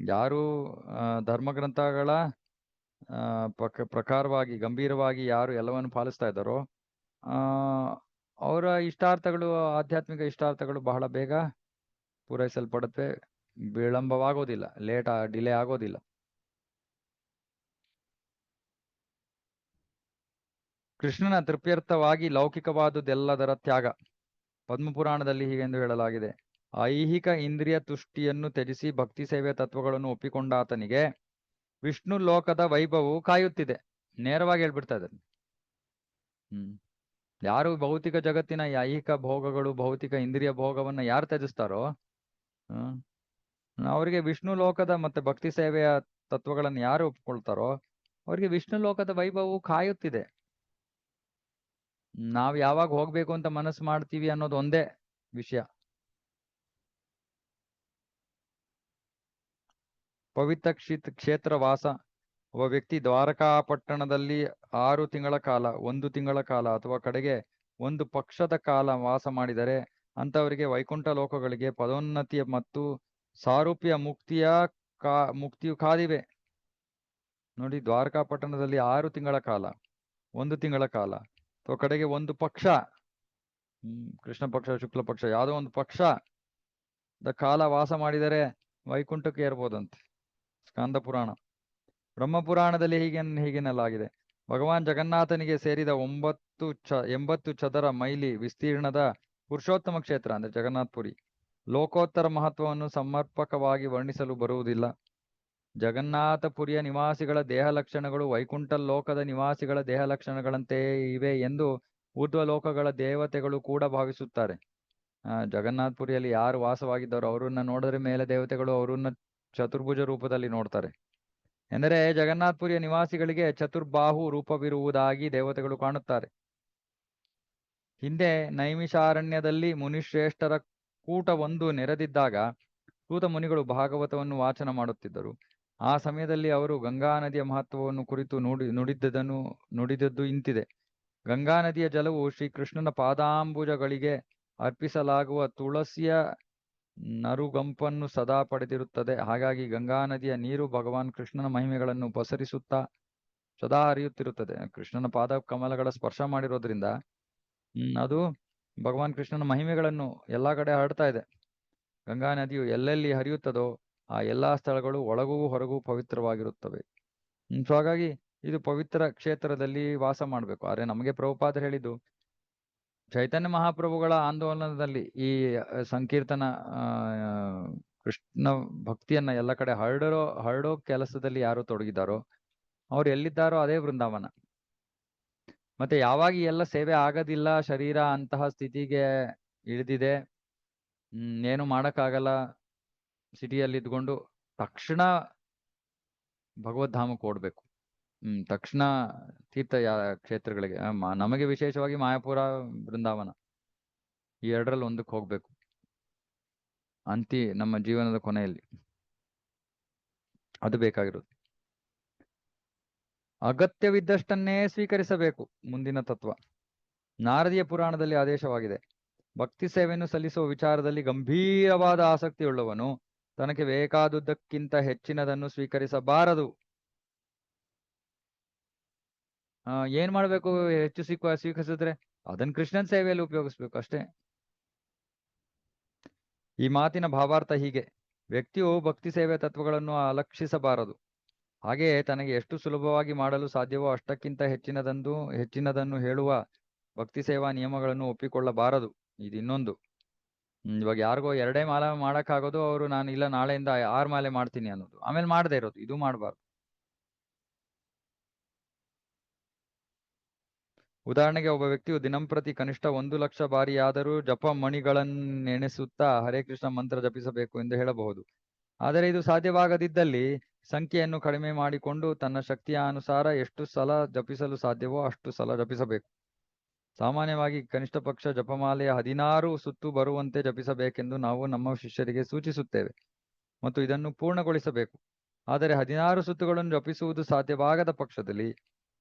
ಯಾರು ಧರ್ಮಗ್ರಂಥಗಳ ಪ್ರಕಾರವಾಗಿ ಗಂಭೀರವಾಗಿ ಯಾರು ಎಲ್ಲವನ್ನು ಪಾಲಿಸ್ತಾ ಇದ್ದಾರೋ ಅವರ ಇಷ್ಟಾರ್ಥಗಳು, ಆಧ್ಯಾತ್ಮಿಕ ಇಷ್ಟಾರ್ಥಗಳು ಬಹಳ ಬೇಗ ಪೂರೈಸಲ್ಪಡುತ್ತೆ, ವಿಳಂಬವಾಗೋದಿಲ್ಲ, ಡಿಲೇ ಆಗೋದಿಲ್ಲ. ಕೃಷ್ಣನ ತೃಪ್ತ್ಯರ್ಥವಾಗಿ ಲೌಕಿಕವಾದುದೆಲ್ಲದರ ತ್ಯಾಗ. ಪದ್ಮಪುರಾಣದಲ್ಲಿ ಹೀಗೆಂದು ಹೇಳಲಾಗಿದೆ: ಐಹಿಕ ಇಂದ್ರಿಯ ತುಷ್ಟಿಯನ್ನು ತ್ಯಜಿಸಿ ಭಕ್ತಿ ಸೇವೆಯ ತತ್ವಗಳನ್ನು ಒಪ್ಪಿಕೊಂಡ ಆತನಿಗೆ ವಿಷ್ಣು ಲೋಕದ ವೈಭವವು ಕಾಯುತ್ತಿದೆ. ನೇರವಾಗಿ ಹೇಳ್ಬಿಡ್ತಾ ಇದ್ದಾರೆ. ಯಾರು ಭೌತಿಕ ಜಗತ್ತಿನ ಐಹಿಕ ಭೋಗಗಳು, ಭೌತಿಕ ಇಂದ್ರಿಯ ಭೋಗವನ್ನ ಯಾರು ತ್ಯಜಿಸ್ತಾರೋ ಅವರಿಗೆ ವಿಷ್ಣು ಲೋಕದ ಮತ್ತೆ ಭಕ್ತಿ ಸೇವೆಯ ತತ್ವಗಳನ್ನು ಯಾರು ಒಪ್ಕೊಳ್ತಾರೋ ಅವರಿಗೆ ವಿಷ್ಣು ಲೋಕದ ವೈಭವವು ಕಾಯುತ್ತಿದೆ. ನಾವ್ ಯಾವಾಗ ಹೋಗ್ಬೇಕು ಅಂತ ಮನಸ್ಸು ಮಾಡ್ತೀವಿ ಅನ್ನೋದು ಒಂದೇ ವಿಷಯ. ಪವಿತ್ರ ಕ್ಷೇತ್ರ ವಾಸ. ಒಬ್ಬ ವ್ಯಕ್ತಿ ದ್ವಾರಕಾಪಟ್ಟಣದಲ್ಲಿ 6 ತಿಂಗಳ ಕಾಲ, 1 ತಿಂಗಳ ಕಾಲ ಅಥವಾ ಕಡೆಗೆ 1 ಪಕ್ಷದ ಕಾಲ ವಾಸ ಮಾಡಿದರೆ ಅಂತವರಿಗೆ ವೈಕುಂಠ ಲೋಕಗಳಿಗೆ ಪದೋನ್ನತಿಯ ಮತ್ತು ಸಾರೂಪ್ಯ ಮುಕ್ತಿಯು ಕಾದಿವೆ. ನೋಡಿ, ದ್ವಾರಕಾಪಟ್ಟಣದಲ್ಲಿ 6 ತಿಂಗಳ ಕಾಲ, 1 ತಿಂಗಳ ಕಾಲ ಅಥವಾ ಕಡೆಗೆ 1 ಪಕ್ಷ, ಕೃಷ್ಣ ಪಕ್ಷ, ಶುಕ್ಲ ಪಕ್ಷ, ಯಾವುದೋ ಒಂದು ಪಕ್ಷದ ಕಾಲ ವಾಸ ಮಾಡಿದರೆ ವೈಕುಂಠಕ್ಕೆ ಏರ್ಬೋದಂತೆ. ಸ್ಕಂದ ಪುರಾಣ. ಬ್ರಹ್ಮಪುರಾಣದಲ್ಲಿ ಹೀಗೆನ್ನಲಾಗಿದೆ: ಭಗವಾನ್ ಜಗನ್ನಾಥನಿಗೆ ಸೇರಿದ 80 ಚದರ ಮೈಲಿ ವಿಸ್ತೀರ್ಣದ ಪುರುಷೋತ್ತಮ ಕ್ಷೇತ್ರ ಅಂದ್ರೆ ಜಗನ್ನಾಥಪುರಿ ಲೋಕೋತ್ತರ ಮಹತ್ವವನ್ನು ಸಮರ್ಪಕವಾಗಿ ವರ್ಣಿಸಲು ಬರುವುದಿಲ್ಲ. ಜಗನ್ನಾಥಪುರಿಯ ನಿವಾಸಿಗಳ ದೇಹ ಲಕ್ಷಣಗಳು ವೈಕುಂಠ ಲೋಕದ ನಿವಾಸಿಗಳ ದೇಹ ಲಕ್ಷಣಗಳಂತೆಯೇ ಇವೆ ಎಂದು ಊರ್ಧ್ವ ಲೋಕಗಳ ದೇವತೆಗಳು ಕೂಡ ಭಾವಿಸುತ್ತಾರೆ. ಜಗನ್ನಾಥಪುರಿಯಲ್ಲಿ ಯಾರು ವಾಸವಾಗಿದ್ದಾರೋ ಅವರನ್ನ ನೋಡಿದ್ರೆ ಮೇಲೆ ದೇವತೆಗಳು ಅವರನ್ನ ಚತುರ್ಭುಜ ರೂಪದಲ್ಲಿ ನೋಡ್ತಾರೆ. ಎಂದರೆ ಜಗನ್ನಾಥಪುರಿಯ ನಿವಾಸಿಗಳಿಗೆ ಚತುರ್ಬಾಹು ರೂಪವಿರುವುದಾಗಿ ದೇವತೆಗಳು ಕಾಣುತ್ತಾರೆ. ಹಿಂದೆ ನೈಮಿಷಾರಣ್ಯದಲ್ಲಿ ಮುನಿಶ್ರೇಷ್ಠರ ಕೂಟವೊಂದು ನೆರೆದಿದ್ದಾಗ ಸೂತ ಮುನಿಗಳು ಭಾಗವತವನ್ನು ವಾಚನ ಮಾಡುತ್ತಿದ್ದರು. ಆ ಸಮಯದಲ್ಲಿ ಅವರು ಗಂಗಾ ನದಿಯ ಮಹತ್ವವನ್ನು ಕುರಿತು ನುಡಿದದ್ದು ಇಂತಿದೆ: ಗಂಗಾ ನದಿಯ ಜಲವು ಶ್ರೀಕೃಷ್ಣನ ಪಾದಾಂಬುಜಗಳಿಗೆ ಅರ್ಪಿಸಲಾಗುವ ತುಳಸಿಯ ನರುಗಂಪನ್ನು ಸದಾ ಪಡೆದಿರುತ್ತದೆ. ಹಾಗಾಗಿ ಗಂಗಾ ನದಿಯ ನೀರು ಭಗವಾನ್ ಕೃಷ್ಣನ ಮಹಿಮೆಗಳನ್ನು ಪಸರಿಸುತ್ತಾ ಸದಾ ಹರಿಯುತ್ತಿರುತ್ತದೆ. ಕೃಷ್ಣನ ಪಾದ ಕಮಲಗಳ ಸ್ಪರ್ಶ ಮಾಡಿರೋದ್ರಿಂದ ಅದು ಭಗವಾನ್ ಕೃಷ್ಣನ ಮಹಿಮೆಗಳನ್ನು ಎಲ್ಲಾ ಕಡೆ ಹರಡ್ತಾ ಇದೆ. ಗಂಗಾ ನದಿಯು ಎಲ್ಲೆಲ್ಲಿ ಹರಿಯುತ್ತದೋ ಆ ಎಲ್ಲಾ ಸ್ಥಳಗಳು ಒಳಗೂ ಹೊರಗೂ ಪವಿತ್ರವಾಗಿರುತ್ತವೆ. ಸೊ ಹಾಗಾಗಿ ಇದು ಪವಿತ್ರ ಕ್ಷೇತ್ರದಲ್ಲಿ ವಾಸ ಮಾಡಬೇಕು. ಆದ್ರೆ ನಮಗೆ ಪ್ರಭುಪಾದರು ಹೇಳಿದ್ದು, ಚೈತನ್ಯ ಮಹಾಪ್ರಭುಗಳ ಆಂದೋಲನದಲ್ಲಿ ಈ ಸಂಕೀರ್ತನ ಕೃಷ್ಣ ಭಕ್ತಿಯನ್ನ ಎಲ್ಲ ಕಡೆ ಹರಡೋ ಕೆಲಸದಲ್ಲಿ ಯಾರು ತೊಡಗಿದಾರೋ ಅವ್ರು ಎಲ್ಲಿದ್ದಾರೋ ಅದೇ ವೃಂದಾವನ. ಮತ್ತೆ ಯಾವಾಗ ಎಲ್ಲ ಸೇವೆ ಆಗೋದಿಲ್ಲ, ಶರೀರ ಅಂತಹ ಸ್ಥಿತಿಗೆ ಇಳಿದಿದೆ, ಏನು ಮಾಡಕ್ಕಾಗಲ್ಲ, ಸಿಟಿಯಲ್ಲಿ ಇದ್ಕೊಂಡು ತಕ್ಷಣ ಭಗವದ್ಧಾಮಕ್ಕೆ ಓಡ್ಬೇಕು. ತಕ್ಷಣ ತೀರ್ಥ ಕ್ಷೇತ್ರಗಳಿಗೆ, ನಮಗೆ ವಿಶೇಷವಾಗಿ ಮಾಯಾಪುರ, ಬೃಂದಾವನ, ಈ 2ರಲ್ಲಿ ಒಂದಕ್ಕೆ ಹೋಗ್ಬೇಕು ನಮ್ಮ ಜೀವನದ ಕೊನೆಯಲ್ಲಿ. ಅದು ಬೇಕಾಗಿರೋದು. ಅಗತ್ಯವಿದ್ದಷ್ಟನ್ನೇ ಸ್ವೀಕರಿಸಬೇಕು. ಮುಂದಿನ ತತ್ವ ನಾರದೀಯ ಪುರಾಣದಲ್ಲಿ ಆದೇಶವಾಗಿದೆ: ಭಕ್ತಿ ಸೇವೆಯನ್ನು ಸಲ್ಲಿಸುವ ವಿಚಾರದಲ್ಲಿ ಗಂಭೀರವಾದ ಆಸಕ್ತಿಯುಳ್ಳವನು ತನಗೆ ಬೇಕಾದುದಕ್ಕಿಂತ ಹೆಚ್ಚಿನದನ್ನು ಸ್ವೀಕರಿಸಬಾರದು. ಏನ್ ಮಾಡ್ಬೇಕು? ಹೆಚ್ಚು ಸ್ವೀಕರಿಸಿದ್ರೆ ಅದನ್ನ ಕೃಷ್ಣನ್ ಸೇವೆಯಲ್ಲಿ ಉಪಯೋಗಿಸ್ಬೇಕು ಅಷ್ಟೇ. ಈ ಮಾತಿನ ಭಾವಾರ್ಥ ಹೀಗೆ: ವ್ಯಕ್ತಿಯು ಭಕ್ತಿ ಸೇವೆ ತತ್ವಗಳನ್ನು ಅಲಕ್ಷಿಸಬಾರದು. ಹಾಗೆಯೇ ತನಗೆ ಎಷ್ಟು ಸುಲಭವಾಗಿ ಮಾಡಲು ಸಾಧ್ಯವೋ ಅಷ್ಟಕ್ಕಿಂತ ಹೆಚ್ಚಿನದನ್ನು ಹೇಳುವ ಭಕ್ತಿ ಸೇವಾ ನಿಯಮಗಳನ್ನು ಒಪ್ಪಿಕೊಳ್ಳಬಾರದು. ಇದು ಇನ್ನೊಂದು. ಇವಾಗ ಯಾರಿಗೋ 2 ಮಾಲೆ ಮಾಡಕ್ಕಾಗೋದು, ಅವರು ನಾನು ಇಲ್ಲ ನಾಳೆಯಿಂದ 6 ಮಾಲೆ ಮಾಡ್ತೀನಿ ಅನ್ನೋದು, ಆಮೇಲೆ ಮಾಡದೇ ಇರೋದು, ಇದು ಮಾಡಬಾರ್ದು. ಉದಾಹರಣೆಗೆ ಒಬ್ಬ ವ್ಯಕ್ತಿಯು ದಿನಂಪ್ರತಿ ಕನಿಷ್ಠ 1,00,000 ಬಾರಿಯಾದರೂ ಜಪ ಮಣಿಗಳನ್ನೆಣಿಸುತ್ತಾ ಹರೇ ಕೃಷ್ಣ ಮಂತ್ರ ಜಪಿಸಬೇಕು ಎಂದು ಹೇಳಬಹುದು. ಆದರೆ ಇದು ಸಾಧ್ಯವಾಗದಿದ್ದಲ್ಲಿ ಸಂಖ್ಯೆಯನ್ನು ಕಡಿಮೆ ಮಾಡಿಕೊಂಡು ತನ್ನ ಶಕ್ತಿಯ ಅನುಸಾರ ಎಷ್ಟು ಸಲ ಜಪಿಸಲು ಸಾಧ್ಯವೋ ಅಷ್ಟು ಸಲ ಜಪಿಸಬೇಕು. ಸಾಮಾನ್ಯವಾಗಿ ಕನಿಷ್ಠ ಪಕ್ಷ ಜಪಮಾಲೆಯ 16 ಸುತ್ತು ಬರುವಂತೆ ಜಪಿಸಬೇಕೆಂದು ನಾವು ನಮ್ಮ ಶಿಷ್ಯರಿಗೆ ಸೂಚಿಸುತ್ತೇವೆ ಮತ್ತು ಇದನ್ನು ಪೂರ್ಣಗೊಳಿಸಬೇಕು. ಆದರೆ 16 ಸುತ್ತುಗಳನ್ನು ಜಪಿಸುವುದು ಸಾಧ್ಯವಾಗದ ಪಕ್ಷದಲ್ಲಿ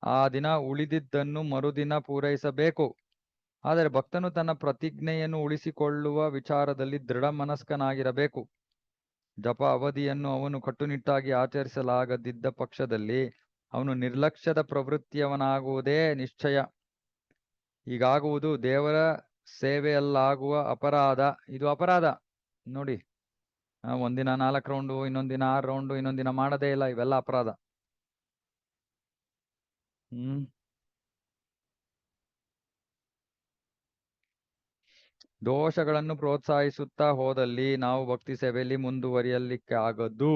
ಆ ದಿನ ಉಳಿದಿದ್ದನ್ನು ಮರುದಿನ ಪೂರೈಸಬೇಕು. ಆದರೆ ಭಕ್ತನು ತನ್ನ ಪ್ರತಿಜ್ಞೆಯನ್ನು ಉಳಿಸಿಕೊಳ್ಳುವ ವಿಚಾರದಲ್ಲಿ ದೃಢ ಮನಸ್ಕನಾಗಿರಬೇಕು. ಜಪ ಅವಧಿಯನ್ನು ಅವನು ಕಟ್ಟುನಿಟ್ಟಾಗಿ ಆಚರಿಸಲಾಗದಿದ್ದ ಪಕ್ಷದಲ್ಲಿ ಅವನು ನಿರ್ಲಕ್ಷ್ಯದ ಪ್ರವೃತ್ತಿಯವನಾಗುವುದೇ ನಿಶ್ಚಯ. ಹೀಗಾಗುವುದು ದೇವರ ಸೇವೆಯಲ್ಲಾಗುವ ಅಪರಾಧ. ಇದು ಅಪರಾಧ ನೋಡಿ. ಒಂದಿನ 4 ರೌಂಡು, ಇನ್ನೊಂದಿನ 6 ರೌಂಡು, ಇನ್ನೊಂದಿನ ಮಾಡದೇ ಇಲ್ಲ, ಇವೆಲ್ಲ ಅಪರಾಧ. ದೋಷಗಳನ್ನು ಪ್ರೋತ್ಸಾಹಿಸುತ್ತಾ ಹೋದಲ್ಲಿ ನಾವು ಭಕ್ತಿ ಸೇವೆಯಲ್ಲಿ ಮುಂದುವರಿಯಲಿಕ್ಕೆ ಆಗದು.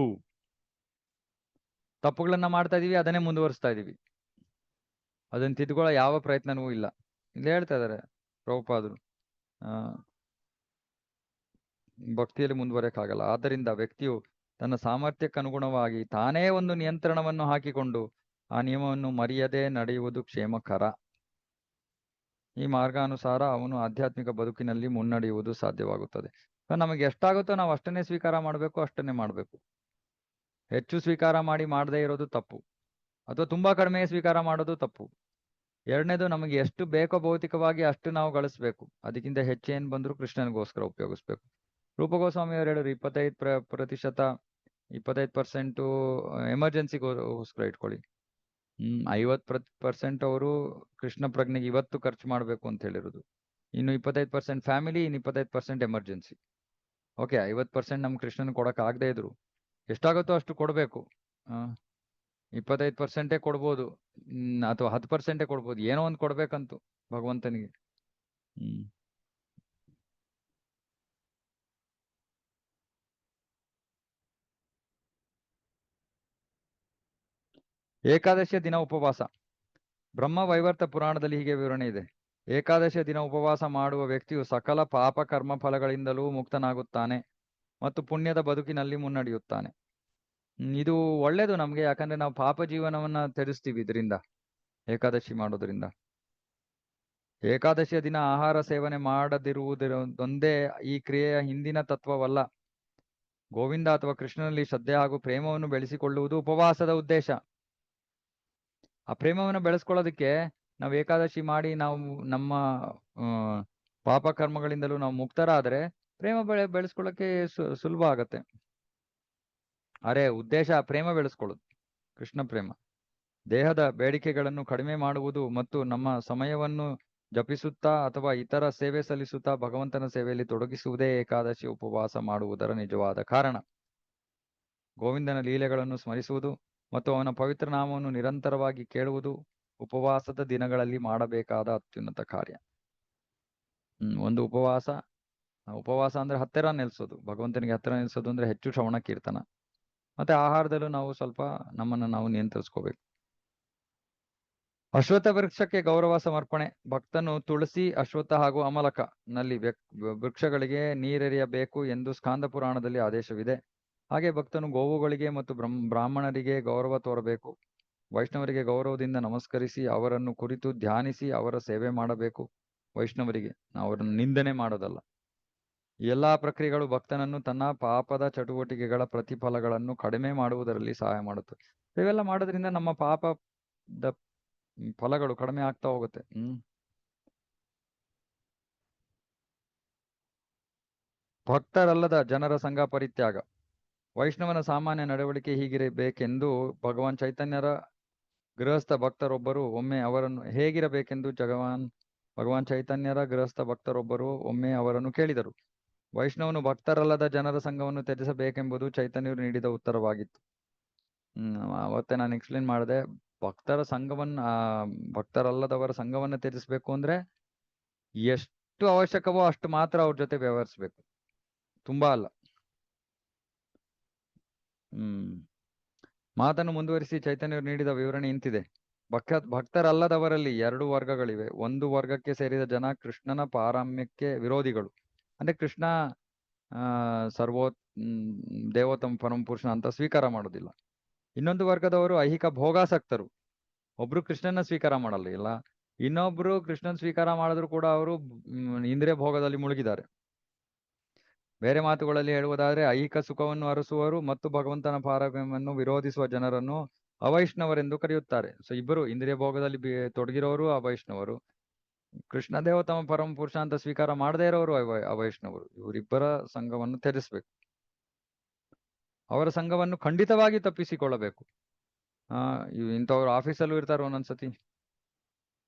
ತಪ್ಪುಗಳನ್ನ ಮಾಡ್ತಾ ಇದೀವಿ, ಅದನ್ನೇ ಮುಂದುವರಿಸ್ತಾ ಇದೀವಿ. ಅದನ್ನ ತಿದ್ಕೊಳ್ಳೋ ಯಾವ ಪ್ರಯತ್ನವೂ ಇಲ್ಲ. ಇಲ್ಲಿ ಹೇಳ್ತಾ ಇದಾರೆ ಪ್ರಭುಪಾದರು, ಭಕ್ತಿಯಲ್ಲಿ ಮುಂದುವರಿಯಕ್ಕಾಗಲ್ಲ. ಆದ್ದರಿಂದ ವ್ಯಕ್ತಿಯು ತನ್ನ ಸಾಮರ್ಥ್ಯಕ್ಕೆ ಅನುಗುಣವಾಗಿ ತಾನೇ ಒಂದು ನಿಯಂತ್ರಣವನ್ನು ಹಾಕಿಕೊಂಡು ಆ ನಿಯಮವನ್ನು ಮರೆಯದೆ ನಡೆಯುವುದು ಕ್ಷೇಮಕರ. ಈ ಮಾರ್ಗಾನುಸಾರ ಅವನು ಆಧ್ಯಾತ್ಮಿಕ ಬದುಕಿನಲ್ಲಿ ಮುನ್ನಡೆಯುವುದು ಸಾಧ್ಯವಾಗುತ್ತದೆ. ನಮಗೆ ಎಷ್ಟಾಗುತ್ತೋ ನಾವು ಅಷ್ಟನ್ನೇ ಸ್ವೀಕಾರ ಮಾಡಬೇಕು, ಅಷ್ಟನ್ನೇ ಮಾಡಬೇಕು. ಹೆಚ್ಚು ಸ್ವೀಕಾರ ಮಾಡಿ ಮಾಡದೇ ಇರೋದು ತಪ್ಪು, ಅಥವಾ ತುಂಬಾ ಕಡಿಮೆ ಸ್ವೀಕಾರ ಮಾಡೋದು ತಪ್ಪು. ಎರಡನೇದು, ನಮಗೆ ಎಷ್ಟು ಬೇಕೋ ಭೌತಿಕವಾಗಿ ಅಷ್ಟು ನಾವು ಗಳಿಸ್ಬೇಕು. ಅದಕ್ಕಿಂತ ಹೆಚ್ಚೇನು ಬಂದರೂ ಕೃಷ್ಣನಿಗೋಸ್ಕರ ಉಪಯೋಗಿಸ್ಬೇಕು. ರೂಪ ಗೋಸ್ವಾಮಿ ಅವರು ಹೇಳಿದ್ರು 25% ಎಮರ್ಜೆನ್ಸಿಗೋಸ್ಕರ ಇಟ್ಕೊಳ್ಳಿ. 50% ಅವರು ಕೃಷ್ಣ ಪ್ರಜ್ಞೆಗೆ ಇವತ್ತು ಖರ್ಚು ಮಾಡಬೇಕು ಅಂತ ಹೇಳಿರೋದು. ಇನ್ನು 25% ಫ್ಯಾಮಿಲಿ, ಇನ್ನು 25% ಎಮರ್ಜೆನ್ಸಿ. ಓಕೆ, 50% ನಮ್ ಕೃಷ್ಣನ್ ಕೊಡಕ್ ಆಗದೆ ಇದ್ರು ಎಷ್ಟಾಗುತ್ತೋ ಅಷ್ಟು ಕೊಡ್ಬೇಕು. 25% ಕೊಡ್ಬೋದು, ಅಥವಾ 10% ಕೊಡ್ಬೋದು, ಏನೋ ಒಂದು ಕೊಡ್ಬೇಕಂತೂ ಭಗವಂತನಿಗೆ. ಏಕಾದಶಿಯ ದಿನ ಉಪವಾಸ. ಬ್ರಹ್ಮ ವೈವರ್ತ ಪುರಾಣದಲ್ಲಿ ಹೀಗೆ ವಿವರಣೆ ಇದೆ. ಏಕಾದಶಿಯ ದಿನ ಉಪವಾಸ ಮಾಡುವ ವ್ಯಕ್ತಿಯು ಸಕಲ ಪಾಪ ಕರ್ಮ ಫಲಗಳಿಂದಲೂ ಮುಕ್ತನಾಗುತ್ತಾನೆ ಮತ್ತು ಪುಣ್ಯದ ಬದುಕಿನಲ್ಲಿ ಮುನ್ನಡೆಯುತ್ತಾನೆ. ಇದು ಒಳ್ಳೇದು ನಮ್ಗೆ, ಯಾಕಂದ್ರೆ ನಾವು ಪಾಪ ಜೀವನವನ್ನ ತ್ಯಜಿಸ್ತೀವಿ ಇದರಿಂದ, ಏಕಾದಶಿ ಮಾಡೋದ್ರಿಂದ. ಏಕಾದಶಿಯ ದಿನ ಆಹಾರ ಸೇವನೆ ಮಾಡದಿರುವುದೊಂದೇ ಈ ಕ್ರಿಯೆಯ ಹಿಂದಿನ ತತ್ವವಲ್ಲ. ಗೋವಿಂದ ಅಥವಾ ಕೃಷ್ಣನಲ್ಲಿ ಶ್ರದ್ಧೆ ಹಾಗೂ ಪ್ರೇಮವನ್ನು ಬೆಳೆಸಿಕೊಳ್ಳುವುದು ಉಪವಾಸದ ಉದ್ದೇಶ. ಆ ಪ್ರೇಮವನ್ನು ಬೆಳೆಸ್ಕೊಳ್ಳೋದಕ್ಕೆ ನಾವು ಏಕಾದಶಿ ಮಾಡಿ ನಾವು ನಮ್ಮ ಪಾಪ ಕರ್ಮಗಳಿಂದಲೂ ನಾವು ಮುಕ್ತರಾದ್ರೆ ಪ್ರೇಮ ಬೆಳೆಸ್ಕೊಳ್ಳೋಕೆ ಸುಲಭ ಆಗತ್ತೆ. ಅರೆ ಉದ್ದೇಶ ಪ್ರೇಮ ಬೆಳೆಸ್ಕೊಳ್ಳೋದು, ಕೃಷ್ಣ ಪ್ರೇಮ. ದೇಹದ ಬೇಡಿಕೆಗಳನ್ನು ಕಡಿಮೆ ಮಾಡುವುದು ಮತ್ತು ನಮ್ಮ ಸಮಯವನ್ನು ಜಪಿಸುತ್ತಾ ಅಥವಾ ಇತರ ಸೇವೆ ಸಲ್ಲಿಸುತ್ತಾ ಭಗವಂತನ ಸೇವೆಯಲ್ಲಿ ತೊಡಗಿಸುವುದೇ ಏಕಾದಶಿ ಉಪವಾಸ ಮಾಡುವುದರ ನಿಜವಾದ ಕಾರಣ. ಗೋವಿಂದನ ಲೀಲೆಗಳನ್ನು ಸ್ಮರಿಸುವುದು ಮತ್ತು ಅವನ ಪವಿತ್ರ ನಾಮವನ್ನು ನಿರಂತರವಾಗಿ ಕೇಳುವುದು ಉಪವಾಸದ ದಿನಗಳಲ್ಲಿ ಮಾಡಬೇಕಾದ ಅತ್ಯುನ್ನತ ಕಾರ್ಯ. ಒಂದು ಉಪವಾಸ ಅಂದ್ರೆ ಹತ್ತಿರ ನಿಲ್ಸೋದು, ಭಗವಂತನಿಗೆ ಹತ್ತಿರ ನಿಲ್ಸೋದು ಅಂದ್ರೆ ಹೆಚ್ಚು ಶ್ರವಣ ಕೀರ್ತನ. ಮತ್ತೆ ಆಹಾರದಲ್ಲೂ ನಾವು ಸ್ವಲ್ಪ ನಮ್ಮನ್ನು ನಾವು ನಿಯಂತ್ರಿಸ್ಕೋಬೇಕು. ಅಶ್ವತ್ಥ ವೃಕ್ಷಕ್ಕೆ ಗೌರವ ಸಮರ್ಪಣೆ. ಭಕ್ತನು ತುಳಸಿ, ಅಶ್ವತ್ಥ ಹಾಗೂ ಅಮಲಕ ನಲ್ಲಿ ವೃಕ್ಷಗಳಿಗೆ ನೀರೆರೆಯಬೇಕು ಎಂದು ಸ್ಕಾಂದ ಪುರಾಣದಲ್ಲಿ ಆದೇಶವಿದೆ. ಹಾಗೆ ಭಕ್ತನು ಗೋವುಗಳಿಗೆ ಮತ್ತು ಬ್ರಾಹ್ಮಣರಿಗೆ ಗೌರವ ತೋರಬೇಕು. ವೈಷ್ಣವರಿಗೆ ಗೌರವದಿಂದ ನಮಸ್ಕರಿಸಿ ಅವರನ್ನು ಕುರಿತು ಧ್ಯಾನಿಸಿ ಅವರ ಸೇವೆ ಮಾಡಬೇಕು. ವೈಷ್ಣವರಿಗೆ ಅವರನ್ನು ನಿಂದನೆ ಮಾಡೋದಲ್ಲ. ಈ ಎಲ್ಲಾ ಪ್ರಕ್ರಿಯೆಗಳು ಭಕ್ತನನ್ನು ತನ್ನ ಪಾಪದ ಚಟುವಟಿಕೆಗಳ ಪ್ರತಿಫಲಗಳನ್ನು ಕಡಿಮೆ ಮಾಡುವುದರಲ್ಲಿ ಸಹಾಯ ಮಾಡುತ್ತದೆ. ಇವೆಲ್ಲ ಮಾಡೋದ್ರಿಂದ ನಮ್ಮ ಪಾಪದ ಫಲಗಳು ಕಡಿಮೆ ಆಗ್ತಾ ಹೋಗುತ್ತೆ. ಭಕ್ತರಲ್ಲದ ಜನರ ಸಂಘ ಪರಿತ್ಯಾಗ. ವೈಷ್ಣವನ ಸಾಮಾನ್ಯ ನಡವಳಿಕೆ ಹೀಗಿರಬೇಕೆಂದು ಭಗವಾನ್ ಚೈತನ್ಯರ ಗೃಹಸ್ಥ ಭಕ್ತರೊಬ್ಬರು ಒಮ್ಮೆ ಅವರನ್ನು ಹೇಗಿರಬೇಕೆಂದು ಭಗವಾನ್ ಚೈತನ್ಯರ ಗೃಹಸ್ಥ ಭಕ್ತರೊಬ್ಬರು ಒಮ್ಮೆ ಅವರನ್ನು ಕೇಳಿದರು. ವೈಷ್ಣವನು ಭಕ್ತರಲ್ಲದ ಜನರ ಸಂಘವನ್ನು ತ್ಯಜಿಸಬೇಕೆಂಬುದು ಚೈತನ್ಯರು ನೀಡಿದ ಉತ್ತರವಾಗಿತ್ತು. ಅವತ್ತೇ ನಾನು ಎಕ್ಸ್ಪ್ಲೇನ್ ಮಾಡಿದೆ. ಭಕ್ತರ ಸಂಘವನ್ನ ಭಕ್ತರಲ್ಲದವರ ಸಂಘವನ್ನ ತ್ಯಜಿಸ್ಬೇಕು ಅಂದ್ರೆ ಎಷ್ಟು ಅವಶ್ಯಕವೋ ಅಷ್ಟು ಮಾತ್ರ ಅವ್ರ ಜೊತೆ ವ್ಯವಹರಿಸ್ಬೇಕು, ತುಂಬಾ ಅಲ್ಲ. ಮಾತನ್ನು ಮುಂದುವರಿಸಿ ಚೈತನ್ಯರು ನೀಡಿದ ವಿವರಣೆ ಇಂತಿದೆ. ಭಕ್ತರಲ್ಲದವರಲ್ಲಿ 2 ವರ್ಗಗಳಿವೆ. ಒಂದು ವರ್ಗಕ್ಕೆ ಸೇರಿದ ಜನ ಕೃಷ್ಣನ ಪಾರಮ್ಯಕ್ಕೆ ವಿರೋಧಿಗಳು, ಅಂದ್ರೆ ಕೃಷ್ಣ ದೇವೋತ್ತಮ ಪರಮಪುರುಷನ ಅಂತ ಸ್ವೀಕಾರ ಮಾಡೋದಿಲ್ಲ. ಇನ್ನೊಂದು ವರ್ಗದವರು ಐಹಿಕ ಭೋಗಾಸಕ್ತರು. ಒಬ್ರು ಕೃಷ್ಣನ ಸ್ವೀಕಾರ ಮಾಡಲ್ಲ, ಇಲ್ಲ ಇನ್ನೊಬ್ರು ಕೃಷ್ಣನ್ ಸ್ವೀಕಾರ ಮಾಡಿದ್ರು ಕೂಡ ಅವರು ಇಂದ್ರಿಯ ಭೋಗದಲ್ಲಿ ಮುಳುಗಿದ್ದಾರೆ. ಬೇರೆ ಮಾತುಗಳಲ್ಲಿ ಹೇಳುವುದಾದ್ರೆ ಐಹಿಕ ಸುಖವನ್ನು ಅರಸುವವರು ಮತ್ತು ಭಗವಂತನ ಪಾರಮ್ಯವನ್ನು ವಿರೋಧಿಸುವ ಜನರನ್ನು ಅವೈಷ್ಣವರೆಂದು ಕರೆಯುತ್ತಾರೆ. ಸೊ ಇಬ್ಬರು ಇಂದ್ರಿಯ ಭೋಗದಲ್ಲಿ ತೊಡಗಿರೋರು ಅವೈಷ್ಣವರು, ಕೃಷ್ಣ ದೇವೋತ್ತಮ ಪರಮ ಪುರುಷ ಅಂತ ಸ್ವೀಕಾರ ಮಾಡದೇ ಇರೋರು ಅವೈಷ್ಣವರು. ಇವರಿಬ್ಬರ ಸಂಘವನ್ನು ತ್ಯಜಿಸ್ಬೇಕು. ಅವರ ಸಂಘವನ್ನು ಖಂಡಿತವಾಗಿ ತಪ್ಪಿಸಿಕೊಳ್ಳಬೇಕು. ಇಂಥವ್ರು ಆಫೀಸಲ್ಲೂ ಇರ್ತಾರೆ ಒಂದೊಂದ್ಸತಿ.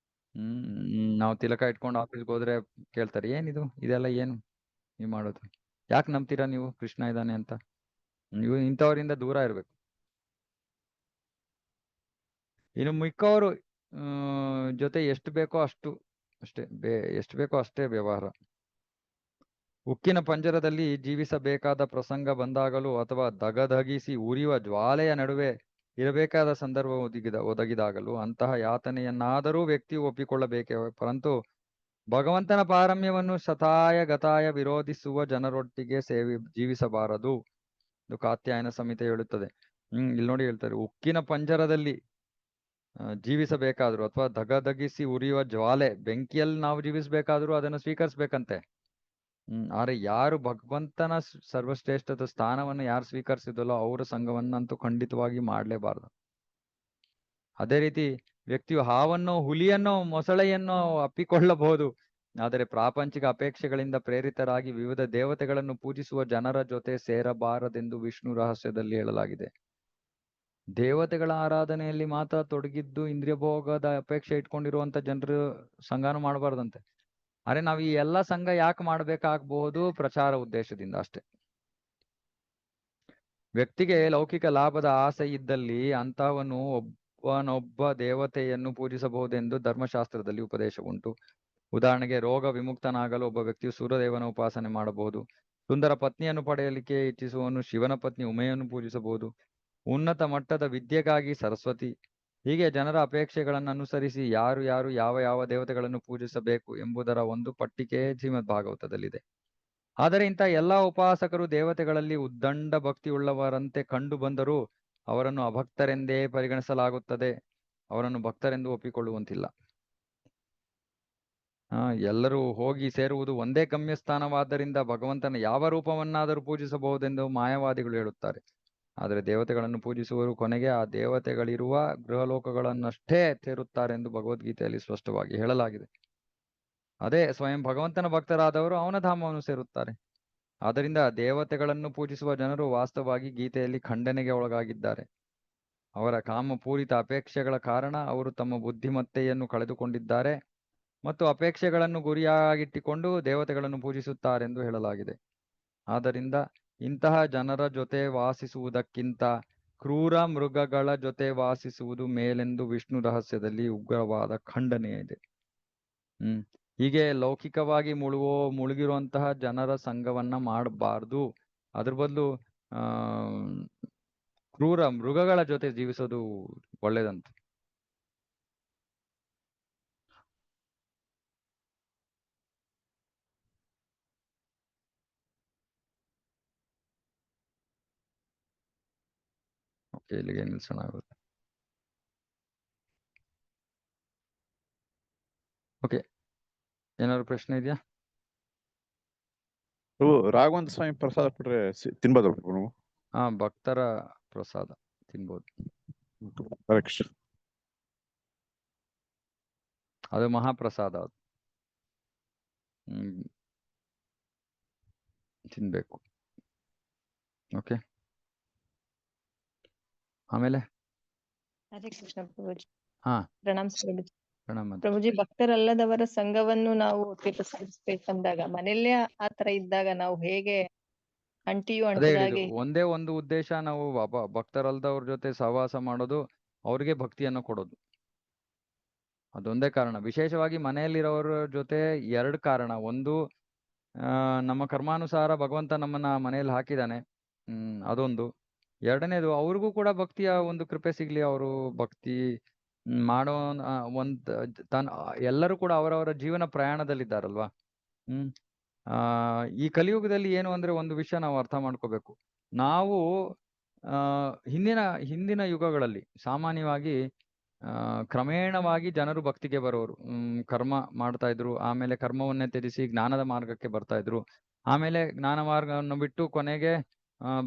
ನಾವು ತಿಲಕ ಇಟ್ಕೊಂಡು ಆಫೀಸ್ಗೆ ಹೋದ್ರೆ ಕೇಳ್ತಾರೆ, ಏನಿದು ಇದೆಲ್ಲ ಏನು ನೀವು ಮಾಡೋದು, ಯಾಕೆ ನಂಬ್ತೀರಾ ನೀವು ಕೃಷ್ಣ ಇದ್ದಾನೆ ಅಂತ. ನೀವು ಇಂಥವರಿಂದ ದೂರ ಇರ್ಬೇಕು. ಇನ್ನು ಮಿಕ್ಕವರು ಜೊತೆ ಎಷ್ಟು ಬೇಕೋ ಅಷ್ಟೇ ವ್ಯವಹಾರ. ಉಕ್ಕಿನ ಪಂಜರದಲ್ಲಿ ಜೀವಿಸಬೇಕಾದ ಪ್ರಸಂಗ ಬಂದಾಗಲೂ ಅಥವಾ ದಗದಗಿಸಿ ಉರಿಯುವ ಜ್ವಾಲೆಯ ನಡುವೆ ಇರಬೇಕಾದ ಸಂದರ್ಭ ಒದಗಿದಾಗಲೂ ಅಂತಹ ಯಾತನೆಯನ್ನಾದರೂ ವ್ಯಕ್ತಿಯು ಒಪ್ಪಿಕೊಳ್ಳಬೇಕೇ, ಪರಂತು ಭಗವಂತನ ಪಾರಮ್ಯವನ್ನು ಶತಾಯ ಗತಾಯ ವಿರೋಧಿಸುವ ಜನರೊಟ್ಟಿಗೆ ಜೀವಿಸಬಾರದು. ಇದು ಕಾತ್ಯಾಯನ ಸಂಹಿತೆ ಹೇಳುತ್ತದೆ. ಇಲ್ಲಿ ನೋಡಿ ಹೇಳ್ತಾರೆ, ಉಕ್ಕಿನ ಪಂಜರದಲ್ಲಿ ಜೀವಿಸಬೇಕಾದ್ರು ಅಥವಾ ದಗದಗಿಸಿ ಉರಿಯುವ ಜ್ವಾಲೆ, ಬೆಂಕಿಯಲ್ಲಿ ನಾವು ಜೀವಿಸಬೇಕಾದ್ರೂ ಅದನ್ನು ಸ್ವೀಕರಿಸ್ಬೇಕಂತೆ. ಆದ್ರೆ ಯಾರು ಭಗವಂತನ ಸರ್ವಶ್ರೇಷ್ಠದ ಸ್ಥಾನವನ್ನು ಯಾರು ಸ್ವೀಕರಿಸಿದಲ್ಲೋ ಅವರ ಸಂಘವನ್ನಂತೂ ಖಂಡಿತವಾಗಿ ಮಾಡಲೇಬಾರದು. ಅದೇ ರೀತಿ ವ್ಯಕ್ತಿಯು ಹಾವನ್ನೋ ಹುಲಿಯನ್ನೋ ಮೊಸಳೆಯನ್ನೋ ಅಪ್ಪಿಕೊಳ್ಳಬಹುದು, ಆದರೆ ಪ್ರಾಪಂಚಿಕ ಅಪೇಕ್ಷೆಗಳಿಂದ ಪ್ರೇರಿತರಾಗಿ ವಿವಿಧ ದೇವತೆಗಳನ್ನು ಪೂಜಿಸುವ ಜನರ ಜೊತೆ ಸೇರಬಾರದೆಂದು ವಿಷ್ಣು ರಹಸ್ಯದಲ್ಲಿ ಹೇಳಲಾಗಿದೆ. ದೇವತೆಗಳ ಆರಾಧನೆಯಲ್ಲಿ ಮಾತ್ರ ತೊಡಗಿದ್ದು ಇಂದ್ರಿಯ ಭೋಗದ ಅಪೇಕ್ಷೆ ಇಟ್ಕೊಂಡಿರುವಂತ ಜನರು ಸಂಘನೂ ಮಾಡಬಾರ್ದಂತೆ. ಅರೆ ನಾವು ಈ ಎಲ್ಲ ಸಂಘ ಯಾಕೆ ಮಾಡ್ಬೇಕಾಗಬಹುದು? ಪ್ರಚಾರ ಉದ್ದೇಶದಿಂದ ಅಷ್ಟೇ. ವ್ಯಕ್ತಿಗೆ ಲೌಕಿಕ ಲಾಭದ ಆಸೆ ಇದ್ದಲ್ಲಿ ಅಂತಹವನು ಒಬ್ಬನೊಬ್ಬ ದೇವತೆಯನ್ನು ಪೂಜಿಸಬಹುದೆಂದು ಧರ್ಮಶಾಸ್ತ್ರದಲ್ಲಿ ಉಪದೇಶ ಉಂಟು. ಉದಾಹರಣೆಗೆ, ರೋಗ ವಿಮುಕ್ತನಾಗಲು ಒಬ್ಬ ವ್ಯಕ್ತಿಯು ಸೂರ್ಯದೇವನ ಉಪಾಸನೆ ಮಾಡಬಹುದು. ಸುಂದರ ಪತ್ನಿಯನ್ನು ಪಡೆಯಲಿಕ್ಕೆ ಇಚ್ಛಿಸುವವನು ಶಿವನ ಪತ್ನಿ ಉಮೆಯನ್ನು ಪೂಜಿಸಬಹುದು. ಉನ್ನತ ಮಟ್ಟದ ವಿದ್ಯೆಗಾಗಿ ಸರಸ್ವತಿ. ಹೀಗೆ ಜನರ ಅಪೇಕ್ಷೆಗಳನ್ನು ಅನುಸರಿಸಿ ಯಾರು ಯಾವ ದೇವತೆಗಳನ್ನು ಪೂಜಿಸಬೇಕು ಎಂಬುದರ ಒಂದು ಪಟ್ಟಿಕೆ ಶ್ರೀಮದ್ ಭಾಗವತದಲ್ಲಿದೆ. ಆದರೆ ಇಂಥ ಎಲ್ಲ ಉಪಾಸಕರು ದೇವತೆಗಳಲ್ಲಿ ಉದ್ದಂಡ ಭಕ್ತಿಯುಳ್ಳವರಂತೆ ಕಂಡು ಬಂದರೂ ಅವರನ್ನು ಅಭಕ್ತರೆಂದೇ ಪರಿಗಣಿಸಲಾಗುತ್ತದೆ. ಅವರನ್ನು ಭಕ್ತರೆಂದು ಒಪ್ಪಿಕೊಳ್ಳುವಂತಿಲ್ಲ. ಎಲ್ಲರೂ ಹೋಗಿ ಸೇರುವುದು ಒಂದೇ ಗಮ್ಯಸ್ಥಾನವಾದ್ದರಿಂದ ಭಗವಂತನ ಯಾವ ರೂಪವನ್ನಾದರೂ ಪೂಜಿಸಬಹುದೆಂದು ಮಾಯಾವಾದಿಗಳು ಹೇಳುತ್ತಾರೆ. ಆದರೆ ದೇವತೆಗಳನ್ನು ಪೂಜಿಸುವವರು ಕೊನೆಗೆ ಆ ದೇವತೆಗಳಿರುವ ಗೃಹಲೋಕಗಳನ್ನಷ್ಟೇ ಸೇರುತ್ತಾರೆ ಎಂದು ಭಗವದ್ಗೀತೆಯಲ್ಲಿ ಸ್ಪಷ್ಟವಾಗಿ ಹೇಳಲಾಗಿದೆ. ಅದೇ ಸ್ವಯಂ ಭಗವಂತನ ಭಕ್ತರಾದವರು ಅವನ ಧಾಮವನ್ನು ಸೇರುತ್ತಾರೆ. ಆದ್ದರಿಂದ ದೇವತೆಗಳನ್ನು ಪೂಜಿಸುವ ಜನರು ವಾಸ್ತವವಾಗಿ ಗೀತೆಯಲ್ಲಿ ಖಂಡನೆಗೆ ಒಳಗಾಗಿದ್ದಾರೆ. ಅವರ ಕಾಮಪೂರಿತ ಅಪೇಕ್ಷೆಗಳ ಕಾರಣ ಅವರು ತಮ್ಮ ಬುದ್ಧಿಮತ್ತೆಯನ್ನು ಕಳೆದುಕೊಂಡಿದ್ದಾರೆ ಮತ್ತು ಅಪೇಕ್ಷೆಗಳನ್ನು ಗುರಿಯಾಗಿಟ್ಟುಕೊಂಡು ದೇವತೆಗಳನ್ನು ಪೂಜಿಸುತ್ತಾರೆಂದು ಹೇಳಲಾಗಿದೆ. ಆದ್ದರಿಂದ ಇಂತಹ ಜನರ ಜೊತೆ ವಾಸಿಸುವುದಕ್ಕಿಂತ ಕ್ರೂರ ಮೃಗಗಳ ಜೊತೆ ವಾಸಿಸುವುದು ಮೇಲೆಂದು ವಿಷ್ಣು ರಹಸ್ಯದಲ್ಲಿ ಉಗ್ರವಾದ ಖಂಡನೆ ಇದೆ. ಹೀಗೆ ಲೌಕಿಕವಾಗಿ ಮುಳುಗಿರುವಂತಹ ಜನರ ಸಂಘವನ್ನ ಮಾಡಬಾರ್ದು. ಅದ್ರ ಬದಲು ಕ್ರೂರ ಮೃಗಗಳ ಜೊತೆ ಜೀವಿಸೋದು ಒಳ್ಳೇದಂತ. ಓಕೆ, ಇಲ್ಲಿಗೆ ನಿಲ್ಸೋಣ. ಓಕೆ, ಏನಾದ್ರು ಪ್ರಶ್ನೆ ಇದೆಯಾ? ರಾಘವೇಂದ್ರ ಸ್ವಾಮಿ ಪ್ರಸಾದ ಕೊಟ್ರೆ ತಿನ್ಬೋದು? ಭಕ್ತರ ಪ್ರಸಾದ ತಿನ್ಬೋದು. ಅದು ಮಹಾಪ್ರಸಾದ, ಅದು ತಿನ್ಬೇಕು. ಓಕೆ, ಆಮೇಲೆ ಹರೇ ಕೃಷ್ಣ ಪ್ರಭುಜಿ. ಪ್ರಣಾಮ ಪ್ರಭುಜಿ. ಭಕ್ತರಲ್ಲದವರ ಸಂಘವನ್ನು ನಾವು ತ್ಯಜಿಸಬೇಕಂದಾಗ ಮನೆಯಲ್ಲೇ ಆತರ ಇದ್ದಾಗ ನಾವು ಹೇಗೆ ಅಂಟಿಯೂ ಅದೇ ಹೇಳಿದ್ದು, ಅಂಟದಾಗೆ ಒಂದೇ ಒಂದು ಉದ್ದೇಶ, ನಾವು ಭಕ್ತರಲ್ದವ್ರ ಜೊತೆ ಸಹವಾಸ ಮಾಡೋದು, ಅವ್ರಿಗೆ ಭಕ್ತಿಯನ್ನು ಕೊಡೋದು. ಅದೊಂದೇ ಕಾರಣ. ವಿಶೇಷವಾಗಿ ಮನೆಯಲ್ಲಿರೋರ ಜೊತೆ 2 ಕಾರಣ. ಒಂದು, ನಮ್ಮ ಕರ್ಮಾನುಸಾರ ಭಗವಂತ ನಮ್ಮನ್ನ ಮನೆಯಲ್ಲಿ ಹಾಕಿದಾನೆ. ಅದೊಂದು. 2ನೇದು, ಅವ್ರಿಗೂ ಕೂಡ ಭಕ್ತಿಯ ಒಂದು ಕೃಪೆ ಸಿಗ್ಲಿ. ಅವರು ಭಕ್ತಿ ಮಾಡೋ ಎಲ್ಲರೂ ಕೂಡ ಅವರವರ ಜೀವನ ಪ್ರಯಾಣದಲ್ಲಿದ್ದಾರಲ್ವಾ. ಈ ಕಲಿಯುಗದಲ್ಲಿ ಏನು ಅಂದ್ರೆ, ಒಂದು ವಿಷಯ ನಾವು ಅರ್ಥ ಮಾಡ್ಕೋಬೇಕು. ನಾವು ಹಿಂದಿನ ಯುಗಗಳಲ್ಲಿ ಸಾಮಾನ್ಯವಾಗಿ ಕ್ರಮೇಣವಾಗಿ ಜನರು ಭಕ್ತಿಗೆ ಬರೋರು. ಕರ್ಮ ಮಾಡ್ತಾ ಇದ್ರು, ಆಮೇಲೆ ಕರ್ಮವನ್ನೇ ತ್ಯಜಿಸಿ ಜ್ಞಾನದ ಮಾರ್ಗಕ್ಕೆ ಬರ್ತಾ ಇದ್ರು, ಆಮೇಲೆ ಜ್ಞಾನ ಮಾರ್ಗವನ್ನು ಬಿಟ್ಟು ಕೊನೆಗೆ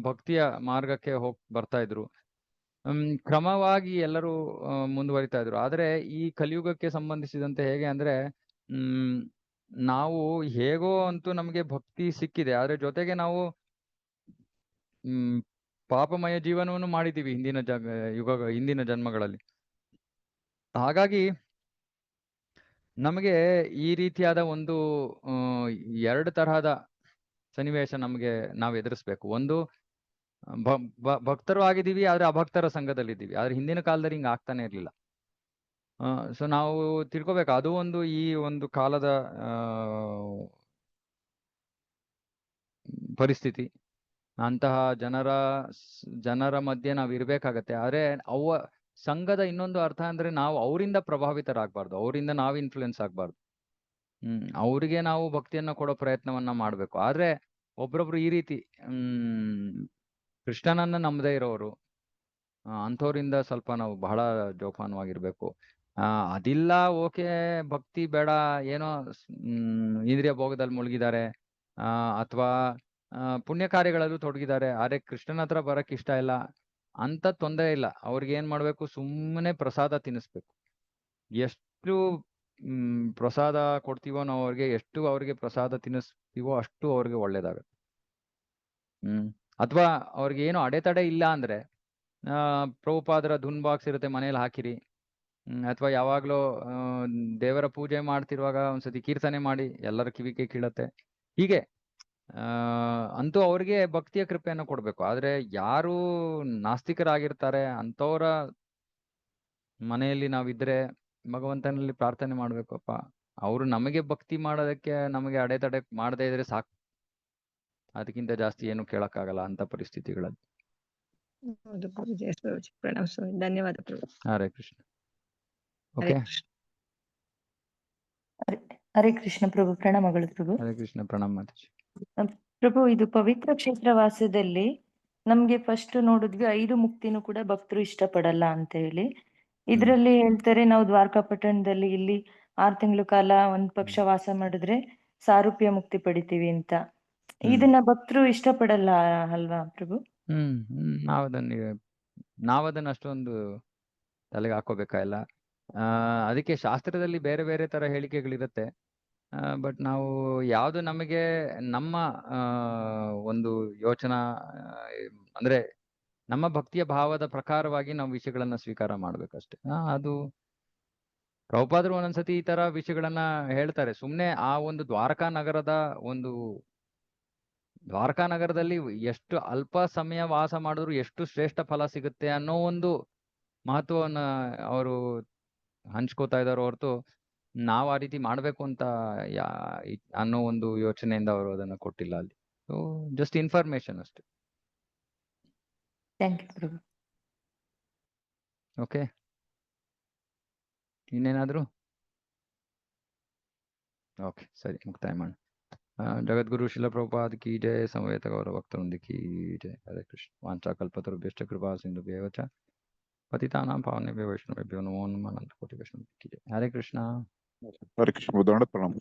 ಭಕ್ತಿಯ ಮಾರ್ಗಕ್ಕೆ ಬರ್ತಾ ಇದ್ರು. ಕ್ರಮವಾಗಿ ಎಲ್ಲರೂ ಮುಂದುವರಿತಾ ಇದ್ರು. ಆದ್ರೆ ಈ ಕಲಿಯುಗಕ್ಕೆ ಸಂಬಂಧಿಸಿದಂತೆ ಹೇಗೆ ಅಂದ್ರೆ, ನಾವು ಹೇಗೋ ಅಂತೂ ನಮಗೆ ಭಕ್ತಿ ಸಿಕ್ಕಿದೆ, ಆದ್ರೆ ಜೊತೆಗೆ ನಾವು ಪಾಪಮಯ ಜೀವನವನ್ನು ಮಾಡಿದ್ದೀವಿ ಹಿಂದಿನ ಜನ್ಮಗಳಲ್ಲಿ. ಹಾಗಾಗಿ ನಮಗೆ ಈ ರೀತಿಯಾದ ಒಂದು 2 ತರಹದ ಸನ್ನಿವೇಶ ನಾವು ಎದುರಿಸ್ಬೇಕು. ಒಂದು, ಭಕ್ತರು ಆಗಿದ್ದೀವಿ, ಆದ್ರೆ ಅಭಕ್ತರ ಸಂಘದಲ್ಲಿದ್ದೀವಿ. ಆದ್ರೆ ಹಿಂದಿನ ಕಾಲದಲ್ಲಿ ಹಿಂಗ ಆಗ್ತಾನೆ ಇರ್ಲಿಲ್ಲ. ಸೊ ನಾವು ತಿಳ್ಕೊಬೇಕು, ಅದು ಒಂದು ಈ ಒಂದು ಕಾಲದ ಪರಿಸ್ಥಿತಿ. ಅಂತಹ ಜನರ ಮಧ್ಯೆ ನಾವು ಇರ್ಬೇಕಾಗತ್ತೆ. ಆದ್ರೆ ಸಂಘದ ಇನ್ನೊಂದು ಅರ್ಥ ಅಂದ್ರೆ, ನಾವು ಅವರಿಂದ ಪ್ರಭಾವಿತರಾಗಬಾರ್ದು, ಅವರಿಂದ ನಾವು ಇನ್ಫ್ಲುಯೆನ್ಸ್ ಆಗ್ಬಾರ್ದು. ಅವರಿಗೆ ನಾವು ಭಕ್ತಿಯನ್ನ ಕೊಡೋ ಪ್ರಯತ್ನವನ್ನ ಮಾಡ್ಬೇಕು. ಆದ್ರೆ ಒಬ್ರೊಬ್ರು ಈ ರೀತಿ ಕೃಷ್ಣನನ್ನ ನಂಬದೇ ಇರೋರು, ಅಂಥವ್ರಿಂದ ಸ್ವಲ್ಪ ನಾವು ಬಹಳ ಜೋಪಾನವಾಗಿರ್ಬೇಕು. ಅದಿಲ್ಲ, ಓಕೆ, ಭಕ್ತಿ ಬೇಡ, ಏನೋ ಇಂದ್ರಿಯ ಭೋಗದಲ್ಲಿ ಮುಳುಗಿದ್ದಾರೆ, ಅಥವಾ ಪುಣ್ಯ ಕಾರ್ಯಗಳಲ್ಲೂ ತೊಡಗಿದ್ದಾರೆ, ಆದ್ರೆ ಕೃಷ್ಣನ ಹತ್ರ ಬರಕ್ ಇಷ್ಟ ಇಲ್ಲ ಅಂತ ತೊಂದರೆ ಇಲ್ಲ. ಅವ್ರಿಗೆ ಏನ್ ಮಾಡ್ಬೇಕು, ಸುಮ್ಮನೆ ಪ್ರಸಾದ ತಿನ್ನಿಸ್ಬೇಕು. ಎಷ್ಟು ಪ್ರಸಾದ ಕೊಡ್ತೀವೋ ನಾವು ಅವ್ರಿಗೆ, ಎಷ್ಟು ಅವ್ರಿಗೆ ಪ್ರಸಾದ ತಿನ್ನಿಸ್ತೀವೋ ಅಷ್ಟು ಅವ್ರಿಗೆ ಒಳ್ಳೇದಾಗತ್ತೆ. ಅಥವಾ ಅವ್ರಿಗೆ ಏನು ಅಡೆತಡೆ ಇಲ್ಲ ಅಂದ್ರೆ, ಪ್ರಭುಪಾದರ ಧುನ್ ಬಾಕ್ಸ್ ಇರುತ್ತೆ, ಮನೇಲಿ ಹಾಕಿರಿ. ಅಥವಾ ಯಾವಾಗ್ಲೂ ದೇವರ ಪೂಜೆ ಮಾಡ್ತಿರುವಾಗ ಒಂದ್ಸತಿ ಕೀರ್ತನೆ ಮಾಡಿ, ಎಲ್ಲರ ಕಿವಿಗೆ ಕೀಳತ್ತೆ. ಹೀಗೆ ಅಂತೂ ಅವ್ರಿಗೆ ಭಕ್ತಿಯ ಕೃಪೆಯನ್ನು ಕೊಡ್ಬೇಕು. ಆದ್ರೆ ಯಾರು ನಾಸ್ತಿಕರಾಗಿರ್ತಾರೆ ಅಂತವ್ರ ಮನೆಯಲ್ಲಿ ನಾವಿದ್ರೆ ಭಗವಂತನಲ್ಲಿ ಪ್ರಾರ್ಥನೆ ಮಾಡ್ಬೇಕಪ್ಪ, ಅವರು ನಮಗೆ ಭಕ್ತಿ ಮಾಡೋದಕ್ಕೆ ನಮಗೆ ಅಡೆತಡೆ ಮಾಡದೇ ಇದ್ರೆ ಸಾಕು, ಅದಕ್ಕಿಂತ ಜಾಸ್ತಿ ಏನು ಕೇಳಕ್ಕಾಗಲ್ಲ ಅಂತ ಪರಿಸ್ಥಿತಿಗಳಲ್ಲಿ. ಹೌದು ಪ್ರಭುಜಿ. ಎಸ್ ಪ್ರಭುಜಿ, ಪ್ರಣಾಮ ಸ್ವಾಮಿ, ಧನ್ಯವಾದ ಪ್ರಭು. ಹರೇ ಕೃಷ್ಣ. ಹರೇ ಓಕೆ, ಕೃಷ್ಣ. ಹರೇ ಕೃಷ್ಣ ಪ್ರಭು, ಪ್ರಣಾಮಗಳು ಪ್ರಭು. ಹರೇ ಕೃಷ್ಣ, ಪ್ರಣಾಮ ಮಾತಾಜಿ. ಪ್ರಭು, ಇದು ಪವಿತ್ರ ಕ್ಷೇತ್ರ ವಾಸದಲ್ಲಿ ನಮ್ಗೆ ಫಸ್ಟ್ ನೋಡಿದ್ವಿ 5 ಮುಕ್ತಿನೂ ಕೂಡ ಭಕ್ತರು ಇಷ್ಟಪಡಲ್ಲ ಅಂತ ಹೇಳಿ. ಇದ್ರಲ್ಲಿ ಹೇಳ್ತಾರೆ, ನಾವು ದ್ವಾರಕಾಪಟ್ಟಣದಲ್ಲಿ ಇಲ್ಲಿ 6 ತಿಂಗಳ ಕಾಲ ಒಂದ್ ಪಕ್ಷ ವಾಸ ಮಾಡಿದ್ರೆ ಸಾರೂಪ್ಯ ಮುಕ್ತಿ ಪಡಿತೀವಿ ಅಂತ. ಇದನ್ನ ಭಕ್ತರು ಇಷ್ಟಪಡಲ್ಲ ಅಲ್ವಾ ಪ್ರಭು? ನಾವದನ್ನ ಅಷ್ಟೊಂದು ತಲೆಗೆ ಹಾಕೋಬೇಕಾಗಿಲ್ಲ. ಅದಕ್ಕೆ ಶಾಸ್ತ್ರದಲ್ಲಿ ಬೇರೆ ಬೇರೆ ತರ ಹೇಳಿಕೆಗಳಿರುತ್ತೆ. ಬಟ್ ನಾವು ಯಾವುದು ನಮಗೆ ನಮ್ಮ ಒಂದು ಯೋಚನಾ ಅಂದ್ರೆ ನಮ್ಮ ಭಕ್ತಿಯ ಭಾವದ ಪ್ರಕಾರವಾಗಿ ನಾವು ವಿಷಯಗಳನ್ನ ಸ್ವೀಕಾರ ಮಾಡ್ಬೇಕಷ್ಟೆ. ಅದು ಪ್ರಭುಪಾದರು ಒಂದೊಂದ್ಸತಿ ಈ ತರ ವಿಷಯಗಳನ್ನ ಹೇಳ್ತಾರೆ. ಸುಮ್ನೆ ಆ ಒಂದು ದ್ವಾರಕಾ ನಗರದಲ್ಲಿ ಎಷ್ಟು ಅಲ್ಪ ಸಮಯ ವಾಸ ಮಾಡಿದ್ರು ಎಷ್ಟು ಶ್ರೇಷ್ಠ ಫಲ ಸಿಗುತ್ತೆ ಅನ್ನೋ ಒಂದು ಮಹತ್ವವನ್ನ ಅವರು ಹಂಚ್ಕೋತಾ ಇದಾರೋ ಹೊರತು, ನಾವು ಆ ರೀತಿ ಮಾಡ್ಬೇಕು ಅಂತ ಅನ್ನೋ ಒಂದು ಯೋಚನೆಯಿಂದ ಅವರು ಅದನ್ನ ಕೊಟ್ಟಿಲ್ಲ ಅಲ್ಲಿ. ಸೊ ಜಸ್ಟ್ ಇನ್ಫಾರ್ಮೇಶನ್ ಅಷ್ಟೇ. Thank you Prabhu. ಓಕೆ, ಇನ್ನೇನಾದ್ರು? ಓಕೆ, ಸರಿ, ಮುಕ್ತಾಯ ಮಾಡೋಣ. ಜಗದ್ಗುರು ಶಿಲ ಪ್ರಭುಪಾದ ಕಿ ಜಯ, ಸಮವೇತ ಗೌರ ಭಕ್ತವೃಂದ ಕಿ ಜಯ. ಹರೇ ಕೃಷ್ಣ. ವಾಂಛಾ ಕಲ್ಪತರುಭ್ಯಶ್ಚ ಕೃಪಾ ಸಿಂಧುಭ್ಯೇವ ಚ ಪತಿತಾನಾಂ ಪಾವನೇಭ್ಯೋ ವೈಷ್ಣವೇಭ್ಯೋ ನಮೋ ನಮಃ. ಅನಂತ ಕೋಟಿ ವೈಷ್ಣವ ಕಿ ಜಯ. ಹರೇ ಕೃಷ್ಣ. ಹರೇ ಕೃಷ್ಣ. ಪ್ರಣಾಮ.